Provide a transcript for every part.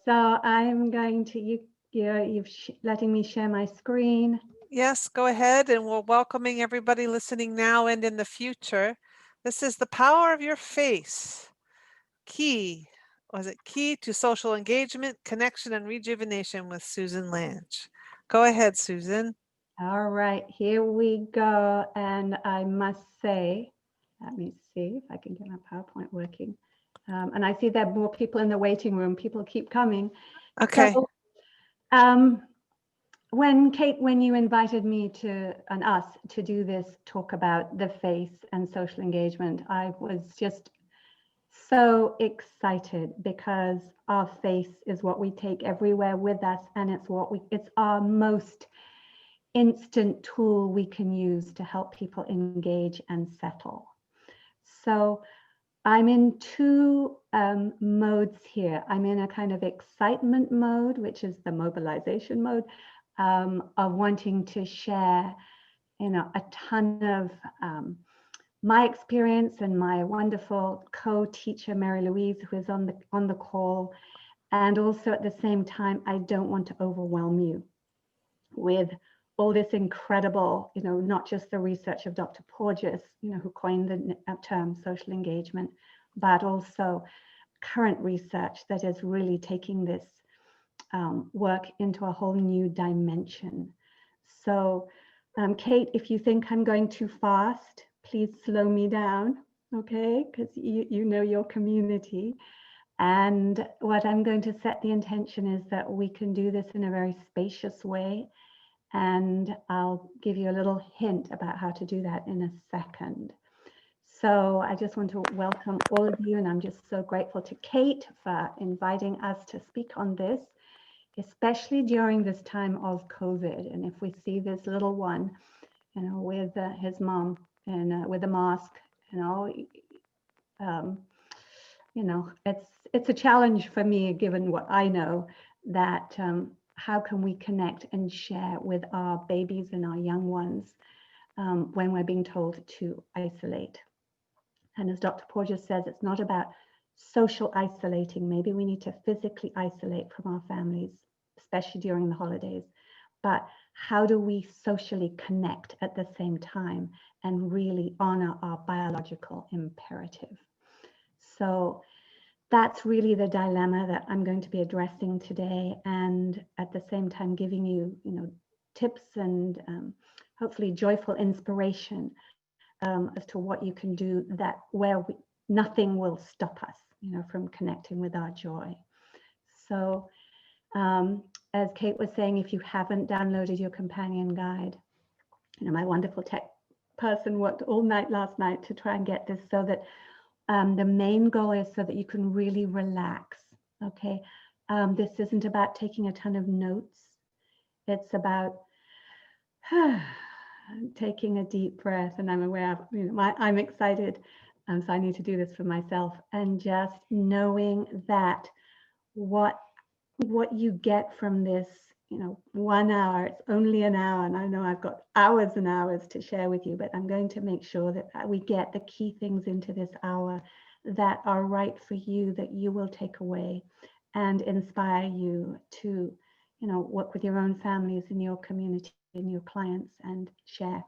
So I'm going to, you're letting me share my screen. Yes, go ahead, and we're welcoming everybody listening now and in the future. This is the power of your face. Key to social engagement, connection, and rejuvenation with Susan Lange. Go ahead, Susan. All right, here we go. And I must say, let me see if I can get my PowerPoint working. And I see there are more people in the waiting room. People keep coming. Okay. So, when you invited me to and us to do this talk about the face and social engagement, I was just so excited because our face is what we take everywhere with us, and it's our most instant tool we can use to help people engage and settle. So I'm in two modes here. I'm in a kind of excitement mode, which is the mobilization mode, of wanting to share, a ton of my experience and my wonderful co-teacher, Mary Louise, who is on the call. And also at the same time, I don't want to overwhelm you with all this incredible, not just the research of Dr. Porges, who coined the term social engagement, but also current research that is really taking this work into a whole new dimension. So, Kate, if you think I'm going too fast, please slow me down, okay? Because you know your community. And what I'm going to set the intention is that we can do this in a very spacious way. And I'll give you a little hint about how to do that in a second. So I just want to welcome all of you, and I'm just so grateful to Kate for inviting us to speak on this, especially during this time of COVID. And if we see this little one, with his mom and with a mask, it's a challenge for me, given what I know, that how can we connect and share with our babies and our young ones when we're being told to isolate. And as Dr. Porges says, it's not about social isolating. Maybe we need to physically isolate from our families, especially during the holidays. But how do we socially connect at the same time and really honor our biological imperative? So that's really the dilemma that I'm going to be addressing today, and at the same time giving you, tips and hopefully joyful inspiration as to what you can do nothing will stop us, from connecting with our joy. So as Kate was saying, if you haven't downloaded your companion guide, my wonderful tech person worked all night last night to try and get this, so that the main goal is so that you can really relax, okay? This isn't about taking a ton of notes. It's about taking a deep breath, and I'm aware of, I'm excited, so I need to do this for myself, and just knowing that what you get from this, 1 hour, it's only an hour, and I know I've got hours and hours to share with you, but I'm going to make sure that we get the key things into this hour that are right for you, that you will take away and inspire you to, work with your own families in your community and your clients and share,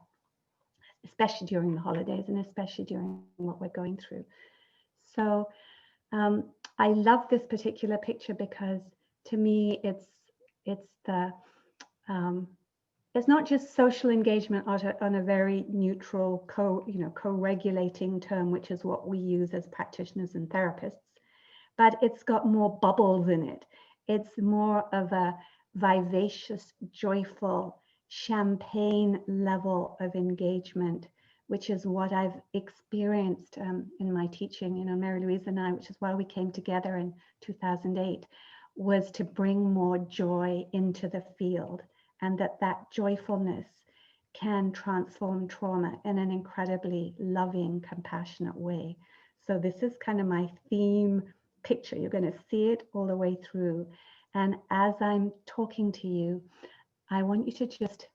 especially during the holidays and especially during what we're going through. So I love this particular picture because to me, it's not just social engagement on a very neutral co-regulating term, which is what we use as practitioners and therapists, but it's got more bubbles in it. It's more of a vivacious, joyful, champagne level of engagement, which is what I've experienced in my teaching. Mary Louise and I, which is why we came together in 2008, was to bring more joy into the field, and that joyfulness can transform trauma in an incredibly loving, compassionate way. So this is kind of my theme picture. You're going to see it all the way through. And as I'm talking to you, I want you to just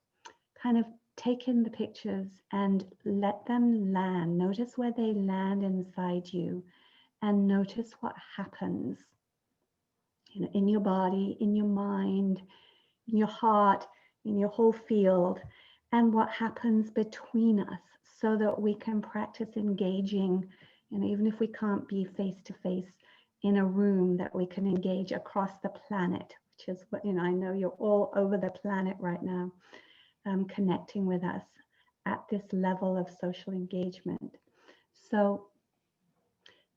kind of take in the pictures and let them land. Notice where they land inside you, and notice what happens in your body, in your mind, in your heart, in your whole field, and what happens between us, so that we can practice engaging, even if we can't be face to face in a room, that we can engage across the planet, which is what, I know you're all over the planet right now, connecting with us at this level of social engagement. So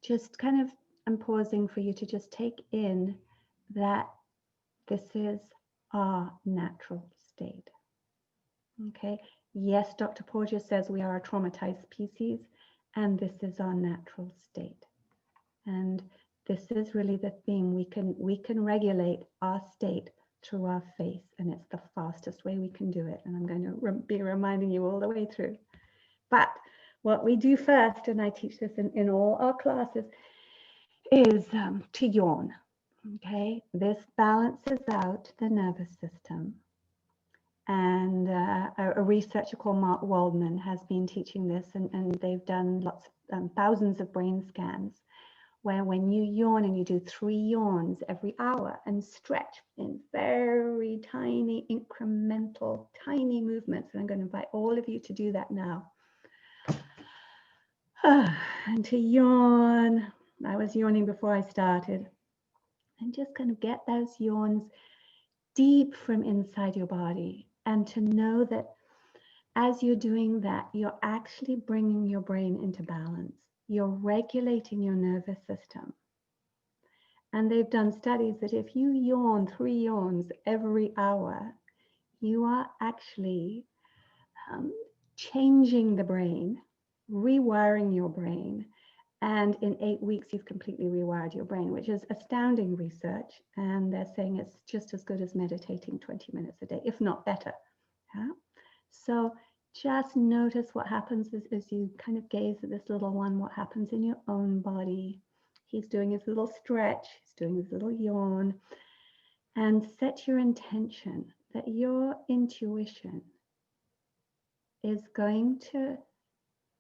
just kind of, I'm pausing for you to just take in that this is our natural state. Okay. Yes, Dr. Porges says we are a traumatized species, and this is our natural state. And this is really the theme. We can regulate our state through our face, and it's the fastest way we can do it. And I'm going to be reminding you all the way through. But what we do first, and I teach this in all our classes, is to yawn. Okay, this balances out the nervous system. And a researcher called Mark Waldman has been teaching this, and they've done thousands of brain scans, where when you yawn, and you do 3 yawns every hour and stretch in very tiny, incremental, tiny movements. And I'm going to invite all of you to do that now. And to yawn. I was yawning before I started. And just kind of get those yawns deep from inside your body. And to know that as you're doing that, you're actually bringing your brain into balance. You're regulating your nervous system. And they've done studies that if you yawn 3 yawns every hour, you are actually changing the brain, rewiring your brain. And in 8 weeks, you've completely rewired your brain, which is astounding research. And they're saying it's just as good as meditating 20 minutes a day, if not better. Yeah? So just notice what happens as you kind of gaze at this little one, what happens in your own body. He's doing his little stretch, he's doing his little yawn. And set your intention that your intuition is going to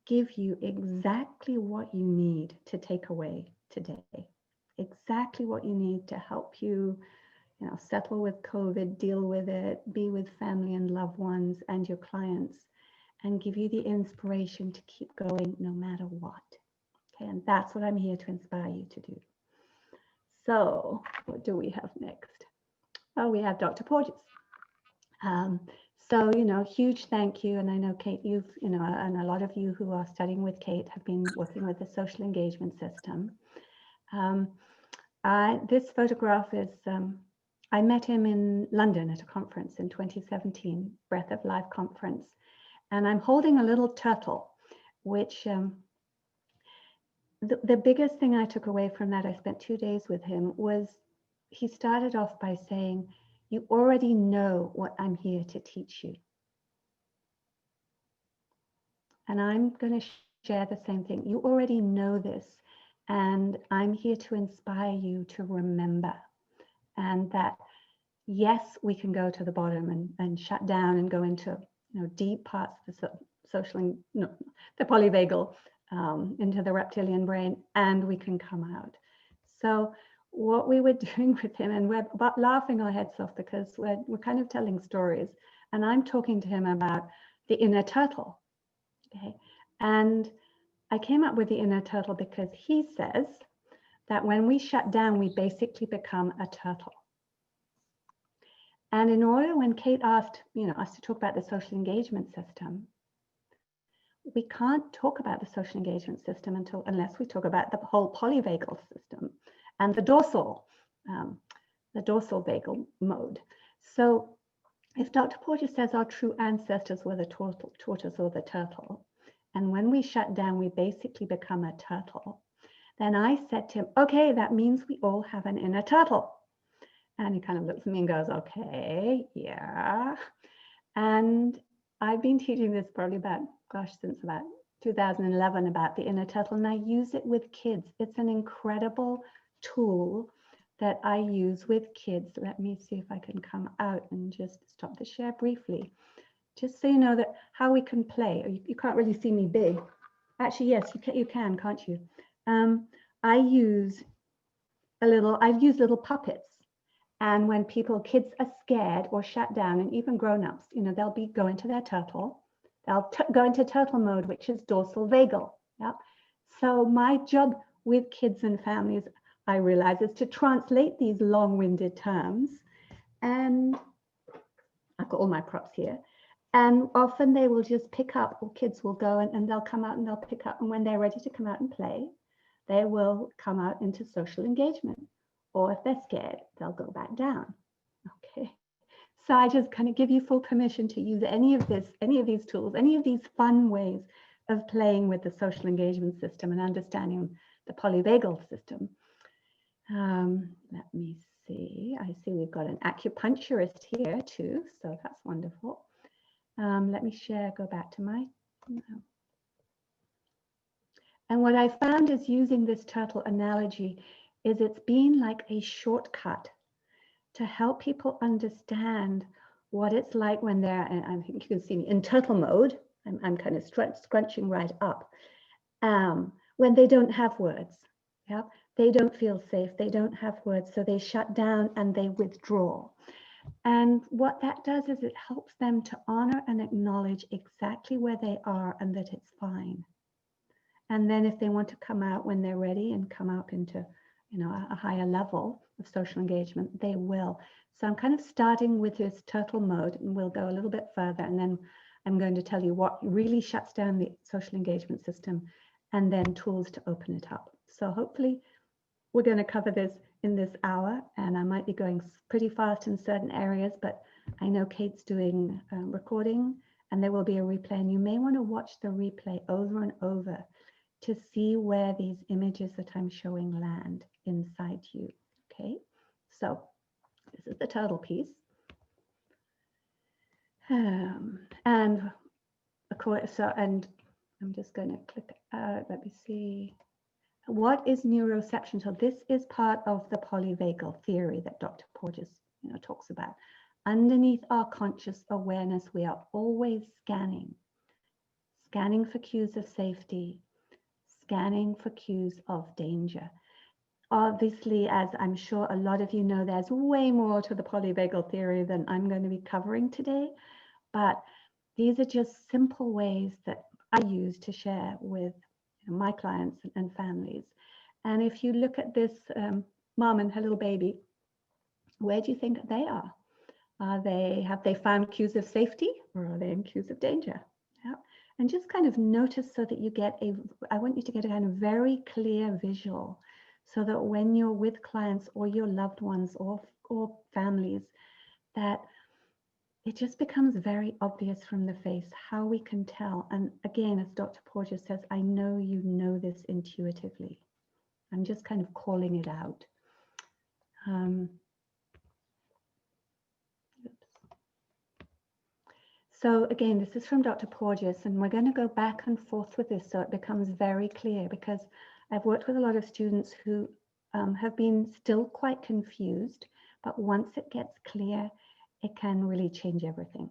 give you exactly what you need to take away today. Exactly what you need to help you, settle with COVID, deal with it, be with family and loved ones and your clients, and give you the inspiration to keep going no matter what. Okay, and that's what I'm here to inspire you to do. So what do we have next? Oh, we have Dr. Porges. So, huge thank you. And I know, Kate, you've, and a lot of you who are studying with Kate have been working with the social engagement system. This photograph is, I met him in London at a conference in 2017, Breath of Life conference. And I'm holding a little turtle, which the biggest thing I took away from that, I spent 2 days with him, was he started off by saying, "You already know what I'm here to teach you." And I'm going to share the same thing. You already know this, and I'm here to inspire you to remember. And that, yes, we can go to the bottom and shut down and go into deep parts of the the polyvagal, into the reptilian brain, and we can come out. So what we were doing with him, and we're laughing our heads off because we're kind of telling stories, and I'm talking to him about the inner turtle. Okay, and I came up with the inner turtle because he says that when we shut down, we basically become a turtle. And in order, when Kate asked us to talk about the social engagement system, we can't talk about the social engagement system unless we talk about the whole polyvagal system and the dorsal vagal mode. So if Dr. Porges says our true ancestors were the tortoise or the turtle, and when we shut down, we basically become a turtle, then I said to him, okay, that means we all have an inner turtle. And he kind of looks at me and goes, okay, yeah. And I've been teaching this probably since about 2011 about the inner turtle, and I use it with kids. It's an incredible tool that I use with kids. Let me see if I can come out and just stop the share briefly. Just so you know that how we can play. You can't really see me big. Actually, yes, you can, can't you? I've used little puppets And when kids are scared or shut down, and even grown-ups, they'll go into their turtle. They'll go into turtle mode, which is dorsal vagal. Yep. So my job with kids and families, I realize, is to translate these long-winded terms. And I've got all my props here. And often they will just pick up, or kids will go and they'll come out and they'll pick up. And when they're ready to come out and play, they will come out into social engagement. Or if they're scared, they'll go back down. Okay. So I just kind of give you full permission to use any of these tools, any of these fun ways of playing with the social engagement system and understanding the polyvagal system. Let me see. I see we've got an acupuncturist here too, so that's wonderful. Let me go back to my. And what I found is using this turtle analogy is it's been like a shortcut to help people understand what it's like when they're, and I think you can see me in turtle mode. I'm kind of scrunching right up. When they don't have words, yeah, they don't feel safe, they don't have words, so they shut down and they withdraw. And what that does is it helps them to honor and acknowledge exactly where they are and that it's fine. And then if they want to come out when they're ready and come up into, a higher level of social engagement, they will. So I'm kind of starting with this turtle mode, and we'll go a little bit further, and then I'm going to tell you what really shuts down the social engagement system, and then tools to open it up. So hopefully we're going to cover this in this hour, and I might be going pretty fast in certain areas, but I know Kate's doing recording, and there will be a replay, and you may want to watch the replay over and over to see where these images that I'm showing land inside you. Okay, so this is the turtle piece. And of course, and I'm just going to click out, let me see. What is neuroception? So this is part of the polyvagal theory that Dr. Porges talks about. Underneath our conscious awareness, we are always scanning for cues of safety, scanning for cues of danger. Obviously, as I'm sure a lot of you know, there's way more to the polyvagal theory than I'm going to be covering today, but these are just simple ways that I use to share with my clients and families. And if you look at this mom and her little baby, where do you think they are? Have they found cues of safety, or are they in cues of danger? Yeah. And just kind of notice so that I want you to get a kind of very clear visual, so that when you're with clients or your loved ones or families, that it just becomes very obvious from the face how we can tell. And again, as Dr. Porges says, I know you know this intuitively. I'm just kind of calling it out. So again, this is from Dr. Porges, and we're going to go back and forth with this so it becomes very clear, because I've worked with a lot of students who have been still quite confused, but once it gets clear, it can really change everything.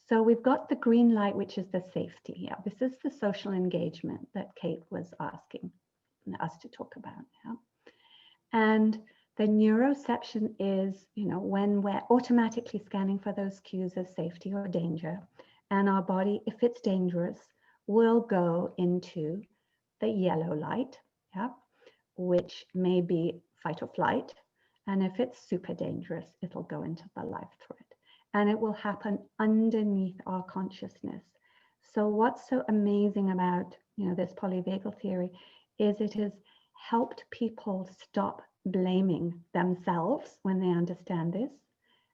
So we've got the green light, which is the safety. Yeah, this is the social engagement that Kate was asking us to talk about. Yeah. And the neuroception is, when we're automatically scanning for those cues of safety or danger, and our body, if it's dangerous, will go into the yellow light, yeah, which may be fight or flight. And if it's super dangerous, it'll go into the life threat. And it will happen underneath our consciousness. So what's so amazing about this polyvagal theory is it has helped people stop blaming themselves when they understand this,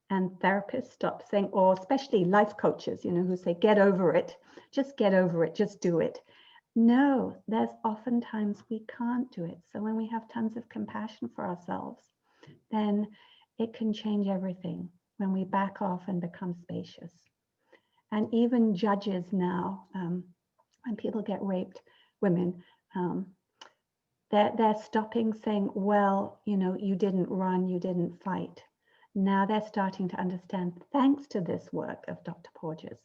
and therapists stop saying, or especially life coaches, who say, get over it, just get over it, just do it. No, there's oftentimes we can't do it. So when we have tons of compassion for ourselves, then it can change everything when we back off and become spacious. And even judges now, when people get raped, women, they're stopping saying, well, you didn't run, you didn't fight. Now they're starting to understand, thanks to this work of Dr. Porges,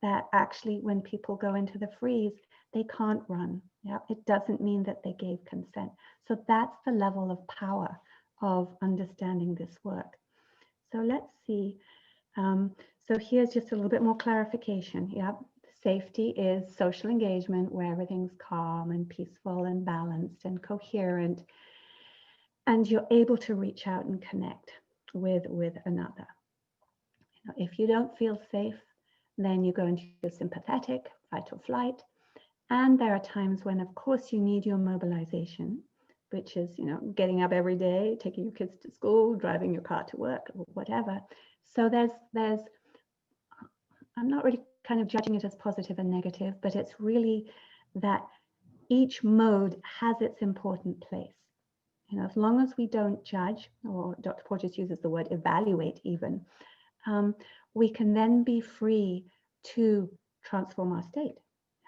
that actually when people go into the freeze, they can't run. Yeah, it doesn't mean that they gave consent. So that's the level of power of understanding this work. So let's see. So here's just a little bit more clarification. Yep. Safety is social engagement where everything's calm and peaceful and balanced and coherent, and you're able to reach out and connect with another. If you don't feel safe, then you go into your sympathetic, fight or flight. And there are times when, of course, you need your mobilization, which is, getting up every day, taking your kids to school, driving your car to work, or whatever. So there's, I'm not really kind of judging it as positive and negative, but it's really that each mode has its important place. As long as we don't judge, or Dr. Porges uses the word evaluate even, we can then be free to transform our state.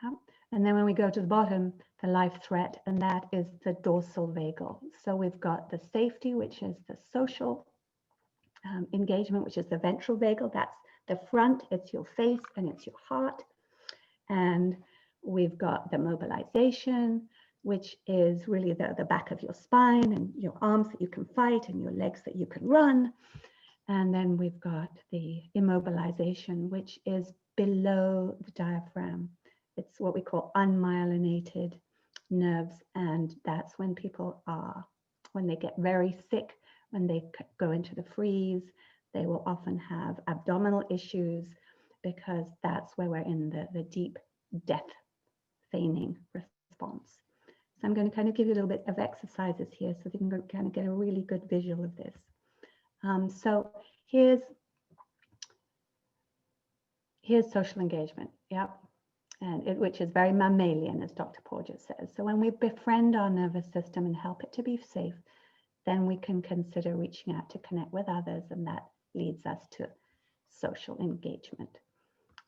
Yeah? And then when we go to the bottom, the life threat, and that is the dorsal vagal. So we've got the safety, which is the social engagement, which is the ventral vagal. That's the front, it's your face and it's your heart. And we've got the mobilization, which is really the back of your spine and your arms that you can fight and your legs that you can run. And then we've got the immobilization, which is below the diaphragm. It's what we call unmyelinated nerves. And that's when people when they get very sick, when they go into the freeze, they will often have abdominal issues because that's where we're in the deep death feigning response. So I'm going to kind of give you a little bit of exercises here so you can kind of get a really good visual of this. So here's social engagement, yeah, and which is very mammalian, as Dr. Porges says. So when we befriend our nervous system and help it to be safe, then we can consider reaching out to connect with others, and that leads us to social engagement.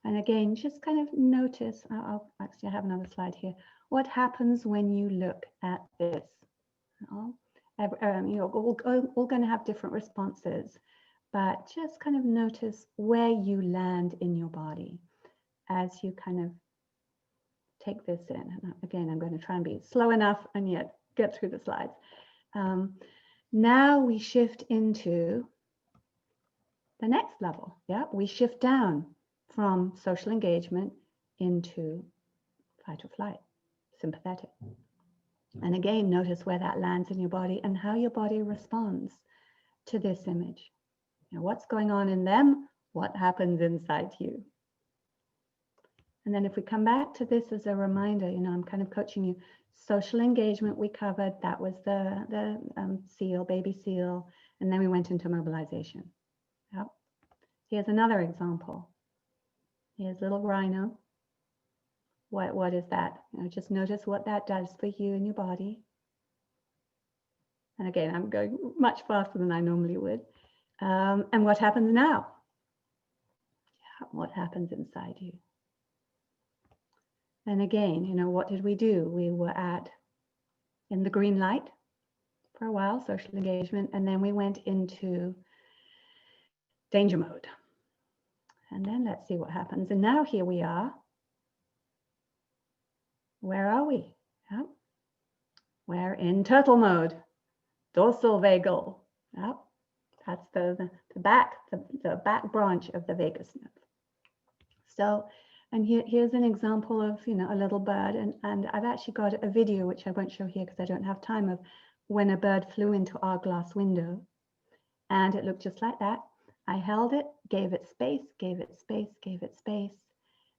And again, just kind of notice, I have another slide here. What happens when you look at this? You're all going to have different responses, but just kind of notice where you land in your body as you kind of take this in. And again, I'm going to try and be slow enough and yet get through the slides. Now we shift into the next level. Yeah, we shift down from social engagement into fight or flight, sympathetic. And again, notice where that lands in your body and how your body responds to this image. What's going on in them? What happens inside you? And then if we come back to this as a reminder, I'm kind of coaching you. Social engagement we covered, that was the seal, baby seal, and then we went into mobilization. Yep. Here's another example. Here's little rhino. What is that? Just notice what that does for you and your body. And again, I'm going much faster than I normally would. And what happens now? Yeah, what happens inside you? And again, what did we do? We were in the green light for a while, social engagement, and then we went into danger mode. And then let's see what happens. And now here we are. Where are we? Yeah. We're in turtle mode, dorsal vagal. Yeah. That's the back branch of the vagus nerve. So, and here's an example of, a little bird. And I've actually got a video, which I won't show here because I don't have time, of when a bird flew into our glass window. And it looked just like that. I held it, gave it space, gave it space, gave it space.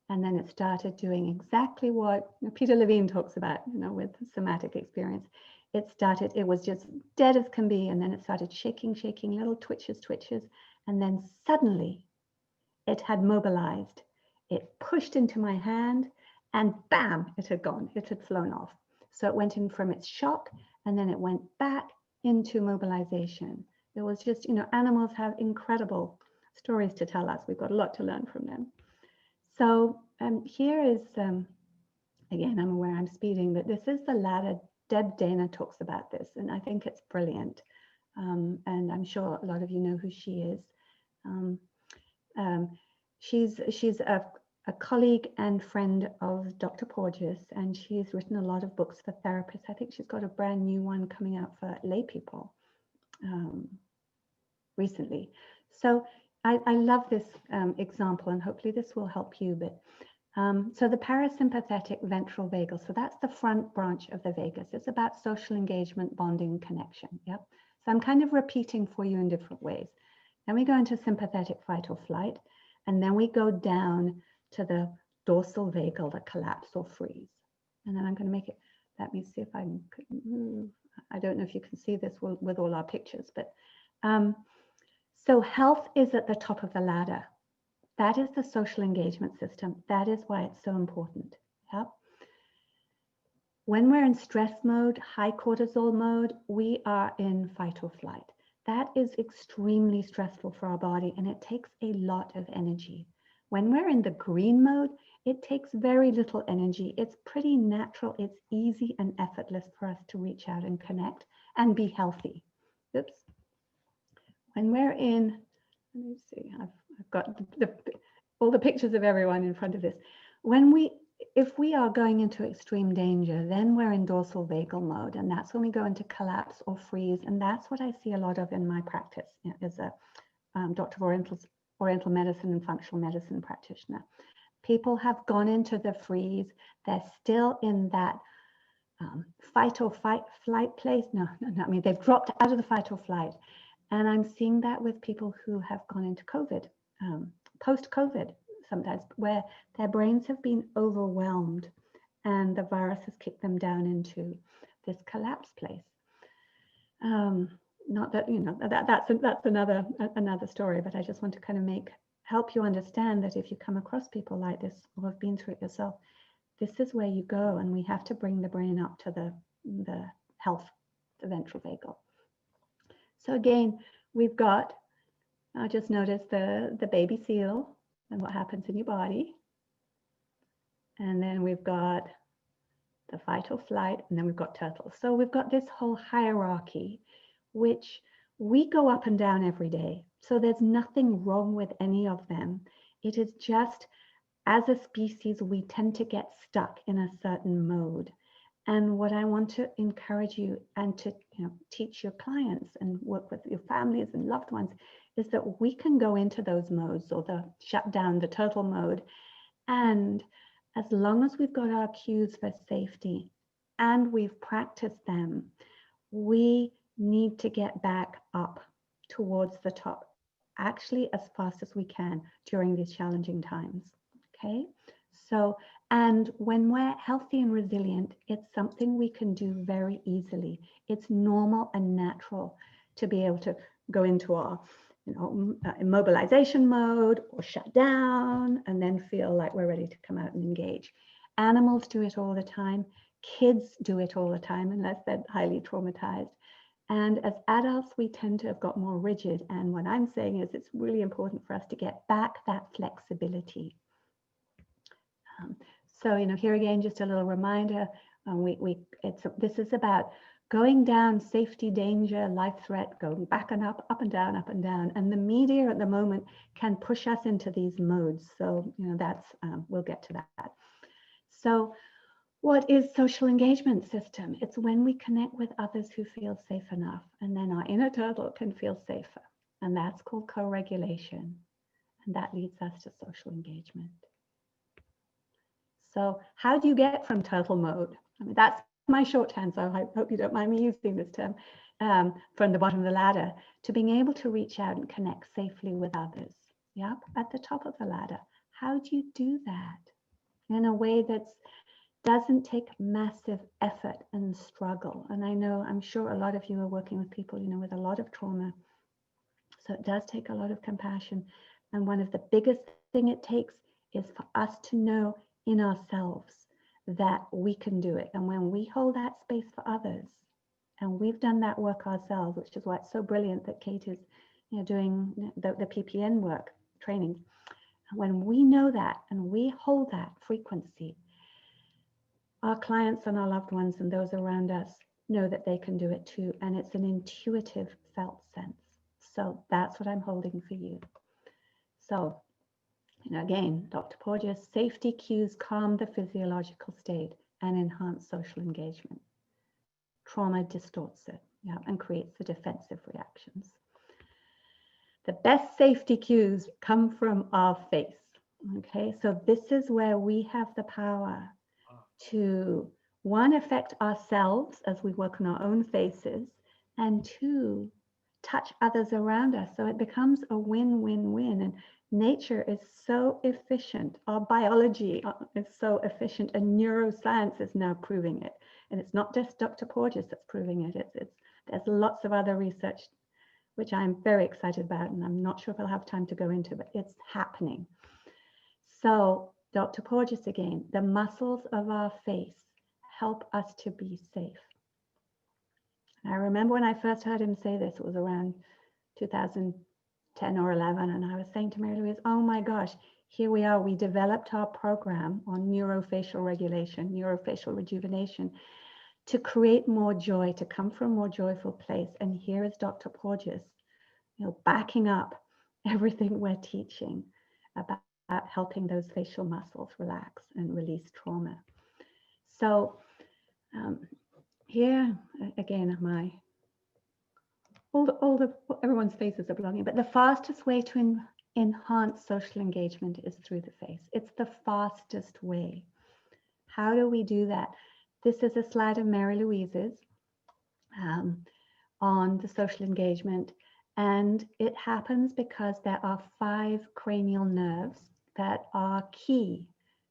And then it started doing exactly what Peter Levine talks about, with somatic experience. It was just dead as can be. And then it started shaking, little twitches. And then suddenly it had mobilized. It pushed into my hand and bam, it had gone. It had flown off. So it went in from its shock and then it went back into mobilization. It was just, animals have incredible stories to tell us. We've got a lot to learn from them. So here is, again, I'm aware I'm speeding, but this is the ladder. Deb Dana talks about this, and I think it's brilliant. And I'm sure a lot of you know who she is. She's a colleague and friend of Dr. Porges, and she's written a lot of books for therapists. I think she's got a brand new one coming out for lay people recently. So I love this example, and hopefully this will help you. But so the parasympathetic ventral vagal, so that's the front branch of the vagus. It's about social engagement, bonding, connection. Yep. So I'm kind of repeating for you in different ways. Then we go into sympathetic fight or flight, and then we go down to the dorsal vagal, the collapse or freeze. And then I'm going to make it, let me see if I can move. I don't know if you can see this with all our pictures, but so health is at the top of the ladder. That is the social engagement system. That is why it's so important. Yep. When we're in stress mode, high cortisol mode, we are in fight or flight. That is extremely stressful for our body, and it takes a lot of energy. When we're in the green mode, it takes very little energy. It's pretty natural. It's easy and effortless for us to reach out and connect and be healthy. Oops. When we're in, let me see, I've got all the pictures of everyone in front of this. If we are going into extreme danger, then we're in dorsal vagal mode, and that's when we go into collapse or freeze. And that's what I see a lot of in my practice as a doctor of oriental medicine and functional medicine practitioner. People have gone into the freeze. They're still in that fight or flight place. No, I mean, they've dropped out of the fight or flight. And I'm seeing that with people who have gone into COVID, post-COVID sometimes, where their brains have been overwhelmed and the virus has kicked them down into this collapse place. Not that, that's another story, but I just want to kind of help you understand that if you come across people like this or have been through it yourself, this is where you go, and we have to bring the brain up to the health, the ventral vagal. So again, we've got, I just noticed the baby seal and what happens in your body. And then we've got the fight or flight, and then we've got turtle. So we've got this whole hierarchy, which we go up and down every day. So there's nothing wrong with any of them. It is just, as a species, we tend to get stuck in a certain mode. And what I want to encourage you and to teach your clients and work with your families and loved ones is that we can go into those modes, or the shut down, the turtle mode. And as long as we've got our cues for safety and we've practiced them, we need to get back up towards the top, actually as fast as we can during these challenging times. Okay, so, and when we're healthy and resilient, it's something we can do very easily. It's normal and natural to be able to go into our immobilization mode or shut down and then feel like we're ready to come out and engage. Animals do it all the time. Kids do it all the time, unless they're highly traumatized. And as adults, we tend to have got more rigid. And what I'm saying is it's really important for us to get back that flexibility. So, here again, just a little reminder, this is about going down, safety, danger, life threat, going back and up and down, up and down. And the media at the moment can push us into these modes. So, that's, we'll get to that. So what is social engagement system? It's when we connect with others who feel safe enough, and then our inner turtle can feel safer. And that's called co-regulation. And that leads us to social engagement. So how do you get from turtle mode? I mean, that's my shorthand, so I hope you don't mind me using this term, from the bottom of the ladder to being able to reach out and connect safely with others. Yep, at the top of the ladder. How do you do that in a way that doesn't take massive effort and struggle? And I'm sure a lot of you are working with people, with a lot of trauma. So it does take a lot of compassion. And one of the biggest thing it takes is for us to know in ourselves that we can do it. And when we hold that space for others, and we've done that work ourselves, which is why it's so brilliant that Kate is doing the PPN work training. When we know that and we hold that frequency, our clients and our loved ones and those around us know that they can do it too. And it's an intuitive felt sense. So that's what I'm holding for you. So, again, Dr. Porges, safety cues calm the physiological state and enhance social engagement. Trauma distorts it, and creates the defensive reactions. The best safety cues come from our face. Okay, so this is where we have the power to, one, affect ourselves as we work on our own faces, and two, touch others around us. So it becomes a win-win-win. And nature is so efficient. Our biology is so efficient, and neuroscience is now proving it. And it's not just Dr. Porges that's proving it. There's lots of other research, which I'm very excited about, and I'm not sure if I'll have time to go into, but it's happening. So Dr. Porges again, the muscles of our face help us to be safe. And I remember when I first heard him say this, it was around 2010 or 11, and I was saying to Mary Louise, oh my gosh, here we are. We developed our program on Neuro Facial Regulation, Neuro Facial Rejuvenation, to create more joy, to come from a more joyful place. And here is Dr. Porges, backing up everything we're teaching about helping those facial muscles relax and release trauma. So here again, everyone's faces are belonging, but the fastest way to enhance social engagement is through the face. It's the fastest way. How do we do that? This is a slide of Mary Louise's on the social engagement, and it happens because there are 5 cranial nerves that are key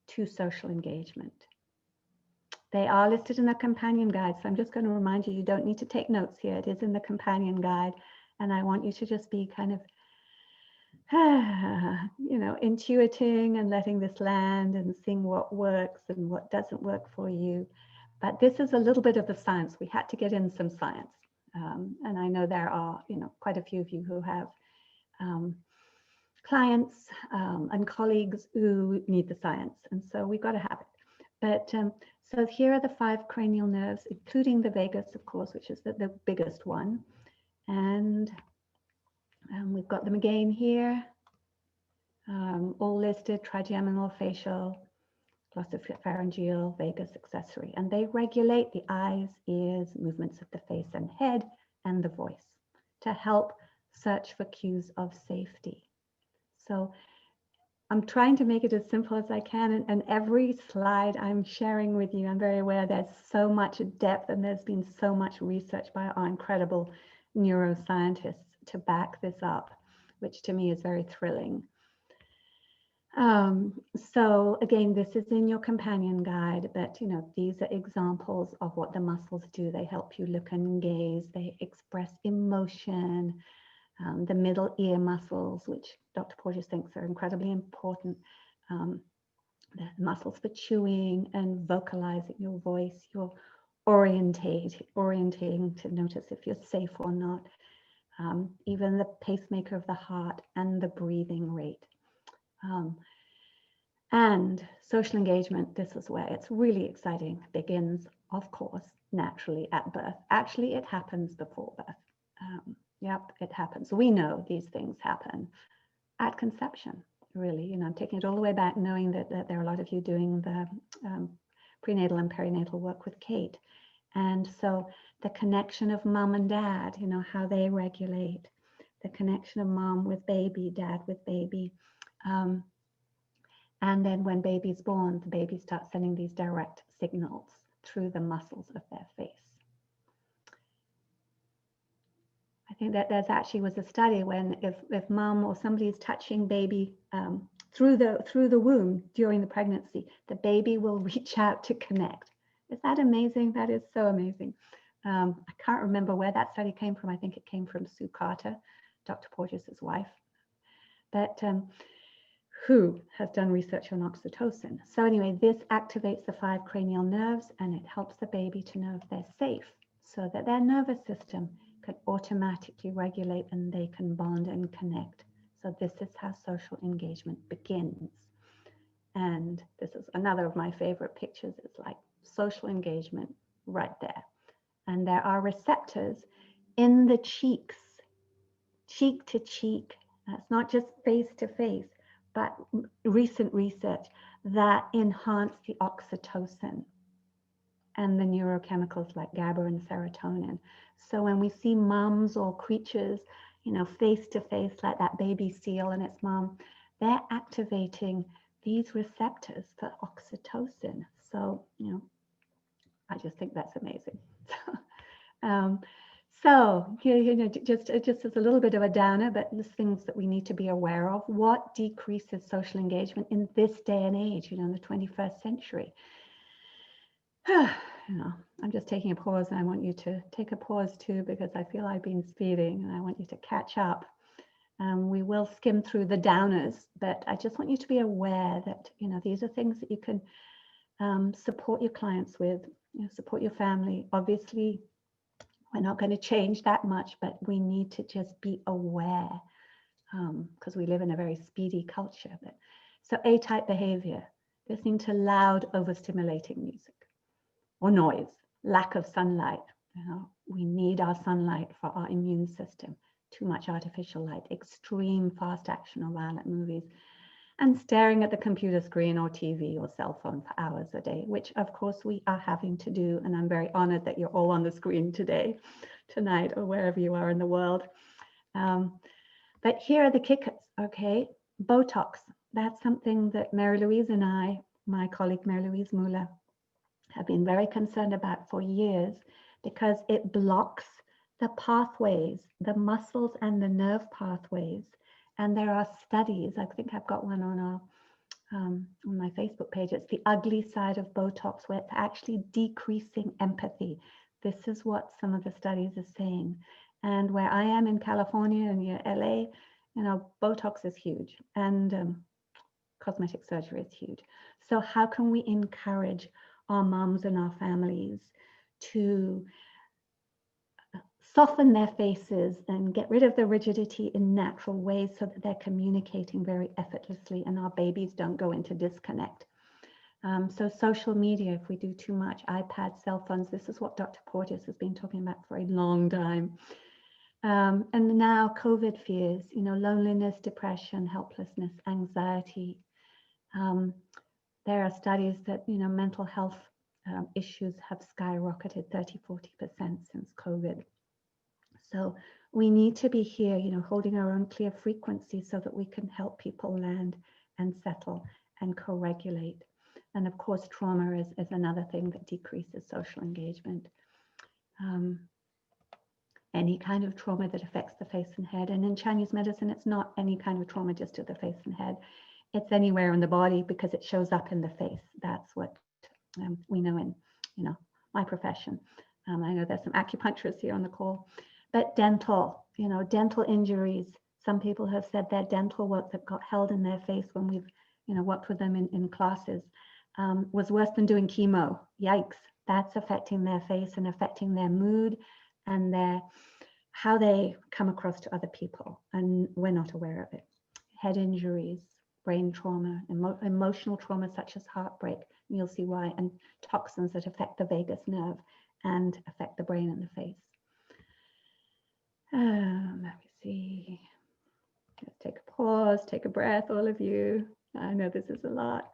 to social engagement. They are listed in the companion guide, so I'm just going to remind you, you don't need to take notes here. It is in the companion guide, and I want you to just be kind of, intuiting and letting this land and seeing what works and what doesn't work for you. But this is a little bit of the science. We had to get in some science. And I know there are, quite a few of you who have clients and colleagues who need the science. And so we've got to have it. But so here are the 5 cranial nerves, including the vagus, of course, which is the biggest one. And we've got them again here, all listed: trigeminal, facial, glossopharyngeal, vagus, accessory. And they regulate the eyes, ears, movements of the face and head, and the voice to help search for cues of safety. So I'm trying to make it as simple as I can, and every slide I'm sharing with you, I'm very aware there's so much depth and there's been so much research by our incredible neuroscientists to back this up, which to me is very thrilling. So again, this is in your companion guide, but these are examples of what the muscles do. They help you look and gaze, they express emotion. The middle ear muscles, which Dr. Porges thinks are incredibly important, the muscles for chewing and vocalizing your voice, your orientating to notice if you're safe or not, even the pacemaker of the heart and the breathing rate. And social engagement, this is where it's really exciting, begins, of course, naturally at birth. Actually, it happens before birth. Yep, it happens. We know these things happen at conception, really. I'm taking it all the way back, knowing that there are a lot of you doing the prenatal and perinatal work with Kate. And so the connection of mom and dad, how they regulate, the connection of mom with baby, dad with baby. And then when baby's born, the baby starts sending these direct signals through the muscles of their face. I think that there's actually was a study when if mom or somebody's touching baby through the womb during the pregnancy, the baby will reach out to connect. Is that amazing? That is so amazing. I can't remember where that study came from. I think it came from Sue Carter, Dr. Porges' wife, but who has done research on oxytocin. So anyway, this activates the 5 cranial nerves, and it helps the baby to know if they're safe, so that their nervous system can automatically regulate and they can bond and connect. So this is how social engagement begins. And this is another of my favorite pictures. It's like social engagement right there. And there are receptors in the cheeks, cheek to cheek. It's not just face to face, but recent research that enhance the oxytocin and the neurochemicals like GABA and serotonin. So when we see mums or creatures, face to face, like that baby seal and its mom, they're activating these receptors for oxytocin. So, I just think that's amazing. So, just as a little bit of a downer, but there's things that we need to be aware of. What decreases social engagement in this day and age, in the 21st century? I'm just taking a pause, and I want you to take a pause too, because I feel I've been speeding and I want you to catch up. We will skim through the downers, but I just want you to be aware that, these are things that you can support your clients with, support your family. Obviously, we're not going to change that much, but we need to just be aware, because we live in a very speedy culture. So A-type behavior, listening to loud, overstimulating music or noise, lack of sunlight. We need our sunlight for our immune system. Too much artificial light, extreme fast action or violent movies, and staring at the computer screen or TV or cell phone for hours a day, which of course we are having to do. And I'm very honored that you're all on the screen tonight, or wherever you are in the world. But here are the kickers, okay? Botox, that's something that Mary Louise and I, my colleague Mary Louise Muller, have been very concerned about for years, because it blocks the pathways, the muscles and the nerve pathways. And there are studies, I think I've got one on my Facebook page. It's the ugly side of Botox, where it's actually decreasing empathy. This is what some of the studies are saying. And where I am in California and near LA, Botox is huge, and cosmetic surgery is huge. So how can we encourage our moms and our families to soften their faces and get rid of the rigidity in natural ways, so that they're communicating very effortlessly and our babies don't go into disconnect? So social media, if we do too much, iPads, cell phones, this is what Dr. Porges has been talking about for a long time. And now COVID fears, loneliness, depression, helplessness, anxiety. There are studies that, mental health issues have skyrocketed 30–40% since COVID. So we need to be here, holding our own clear frequency, so that we can help people land and settle and co-regulate. And of course, trauma is another thing that decreases social engagement. Any kind of trauma that affects the face and head. And in Chinese medicine, it's not any kind of trauma just to the face and head. It's anywhere in the body, because it shows up in the face. That's what we know in, my profession. I know there's some acupuncturists here on the call. But dental, dental injuries. Some people have said their dental work that got held in their face when we've, worked with them in classes, was worse than doing chemo. Yikes! That's affecting their face and affecting their mood and how they come across to other people, and we're not aware of it. Head injuries, brain trauma, emotional trauma such as heartbreak, and you'll see why, and toxins that affect the vagus nerve and affect the brain and the face. Let me see. Let's take a pause, take a breath, all of you. I know this is a lot.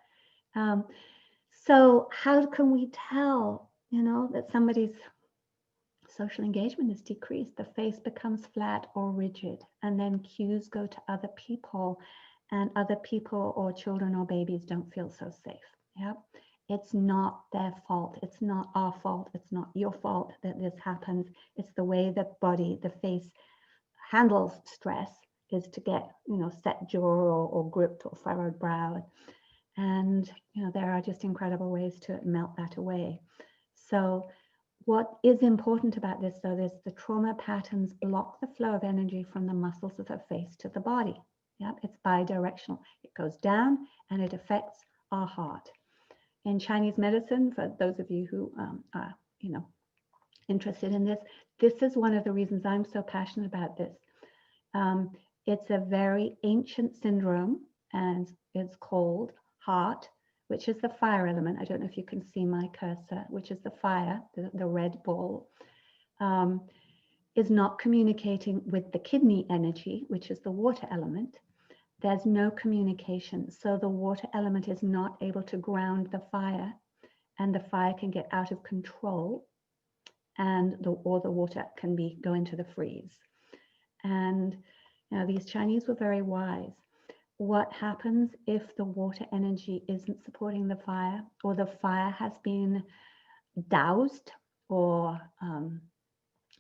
So how can we tell, that somebody's social engagement is decreased? The face becomes flat or rigid, and then cues go to other people, and other people or children or babies don't feel so safe. Yep. It's not their fault. It's not our fault. It's not your fault that this happens. It's the way the body, the face handles stress, is to get, set jaw or gripped or furrowed brow. And, there are just incredible ways to melt that away. So what is important about this, though, is the trauma patterns block the flow of energy from the muscles of the face to the body. Yep, it's bidirectional. It goes down and it affects our heart. In Chinese medicine, for those of you who are, interested in this, this is one of the reasons I'm so passionate about this. It's a very ancient syndrome, and it's called heart, which is the fire element. I don't know if you can see my cursor, which is the fire, the red ball, is not communicating with the kidney energy, which is the water element. There's no communication. So the water element is not able to ground the fire, and the fire can get out of control, and the water can go into the freeze. And these Chinese were very wise. What happens if the water energy isn't supporting the fire, or the fire has been doused or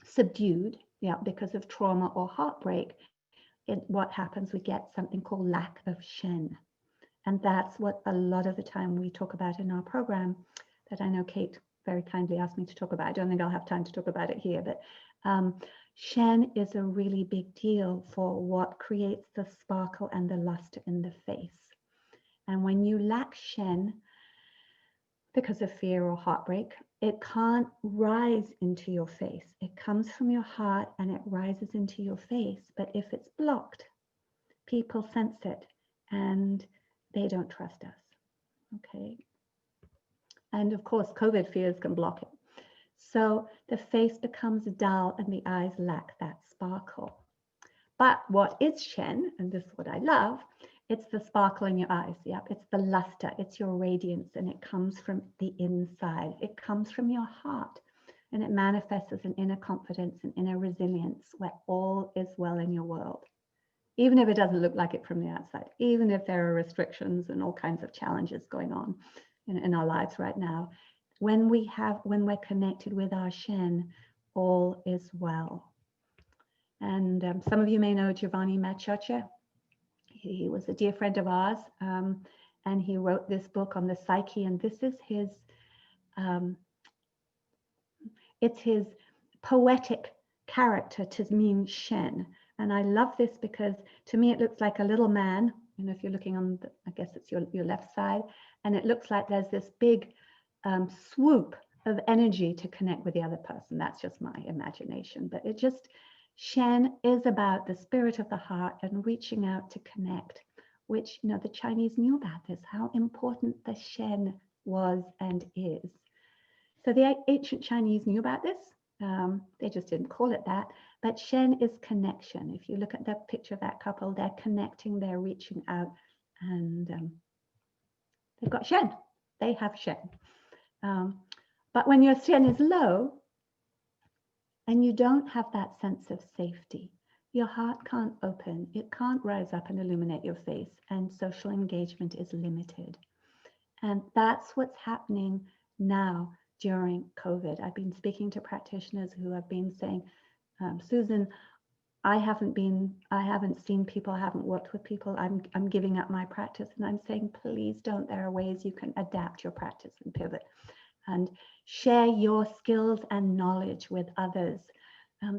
subdued, because of trauma or heartbreak? What happens? We get something called lack of Shen. And that's what a lot of the time we talk about in our program, that I know Kate very kindly asked me to talk about. I don't think I'll have time to talk about it here, but Shen is a really big deal for what creates the sparkle and the luster in the face. And when you lack Shen because of fear or heartbreak, it can't rise into your face. It comes from your heart and it rises into your face. But if it's blocked, people sense it and they don't trust us. Okay. And of course, COVID fears can block it. So the face becomes dull and the eyes lack that sparkle. But what is Shen, and this is what I love, it's the sparkle in your eyes. Yep, it's the luster, it's your radiance, and it comes from the inside. It comes from your heart, and it manifests as an inner confidence and inner resilience where all is well in your world. Even if it doesn't look like it from the outside, even if there are restrictions and all kinds of challenges going on in our lives right now, when we're connected with our Shen, all is well. And some of you may know Giovanni Machocha. He was a dear friend of ours, and he wrote this book on the psyche. And this is his, it's his poetic character to mean Shen. And I love this because to me it looks like a little man. If you're looking on, I guess it's your left side, and it looks like there's this big swoop of energy to connect with the other person. That's just my imagination, but it just, Shen is about the spirit of the heart and reaching out to connect, which, the Chinese knew about this, how important the Shen was and is. So the ancient Chinese knew about this. They just didn't call it that. But Shen is connection. If you look at the picture of that couple, they're connecting, they're reaching out, and they've got Shen. They have Shen. But when your Shen is low and you don't have that sense of safety, your heart can't open. It can't rise up and illuminate your face, and social engagement is limited. And that's what's happening now during COVID. I've been speaking to practitioners who have been saying, Susan, I haven't seen people, I haven't worked with people, I'm giving up my practice. And I'm saying, please don't. There are ways you can adapt your practice and pivot and share your skills and knowledge with others,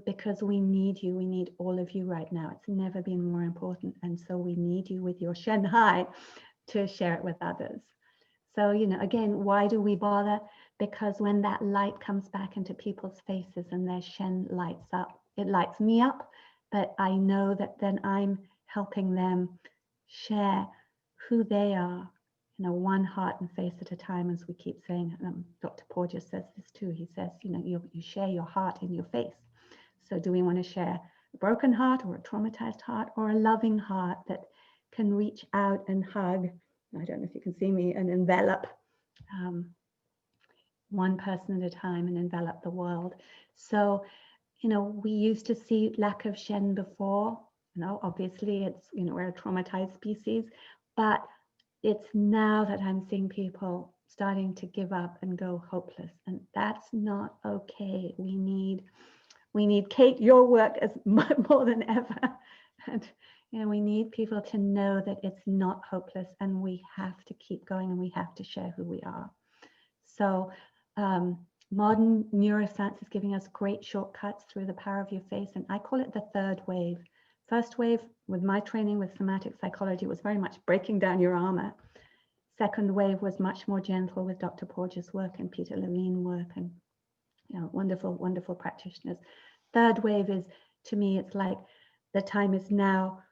because we need you. We need all of you right now. It's never been more important. And so we need you with your Shen high to share it with others. So, again, why do we bother? Because when that light comes back into people's faces and their Shen lights up, it lights me up, but I know that then I'm helping them share who they are, one heart and face at a time, as we keep saying. Dr. Porges says this too. He says, you share your heart in your face. So do we want to share a broken heart or a traumatized heart or a loving heart that can reach out and hug? I don't know if you can see me, and envelop one person at a time and envelop the world. So, we used to see lack of Shen before. Obviously it's, we're a traumatized species, but it's now that I'm seeing people starting to give up and go hopeless, and that's not okay. We need Kate, your work is more than ever, and we need people to know that it's not hopeless, and we have to keep going, and we have to share who we are. So modern neuroscience is giving us great shortcuts through the power of your face, and I call it the third wave. First wave, with my training with somatic psychology, was very much breaking down your armor. Second wave was much more gentle with Dr. Porges' work and Peter Levine work, and wonderful, wonderful practitioners. Third wave is, to me, it's like the time is now.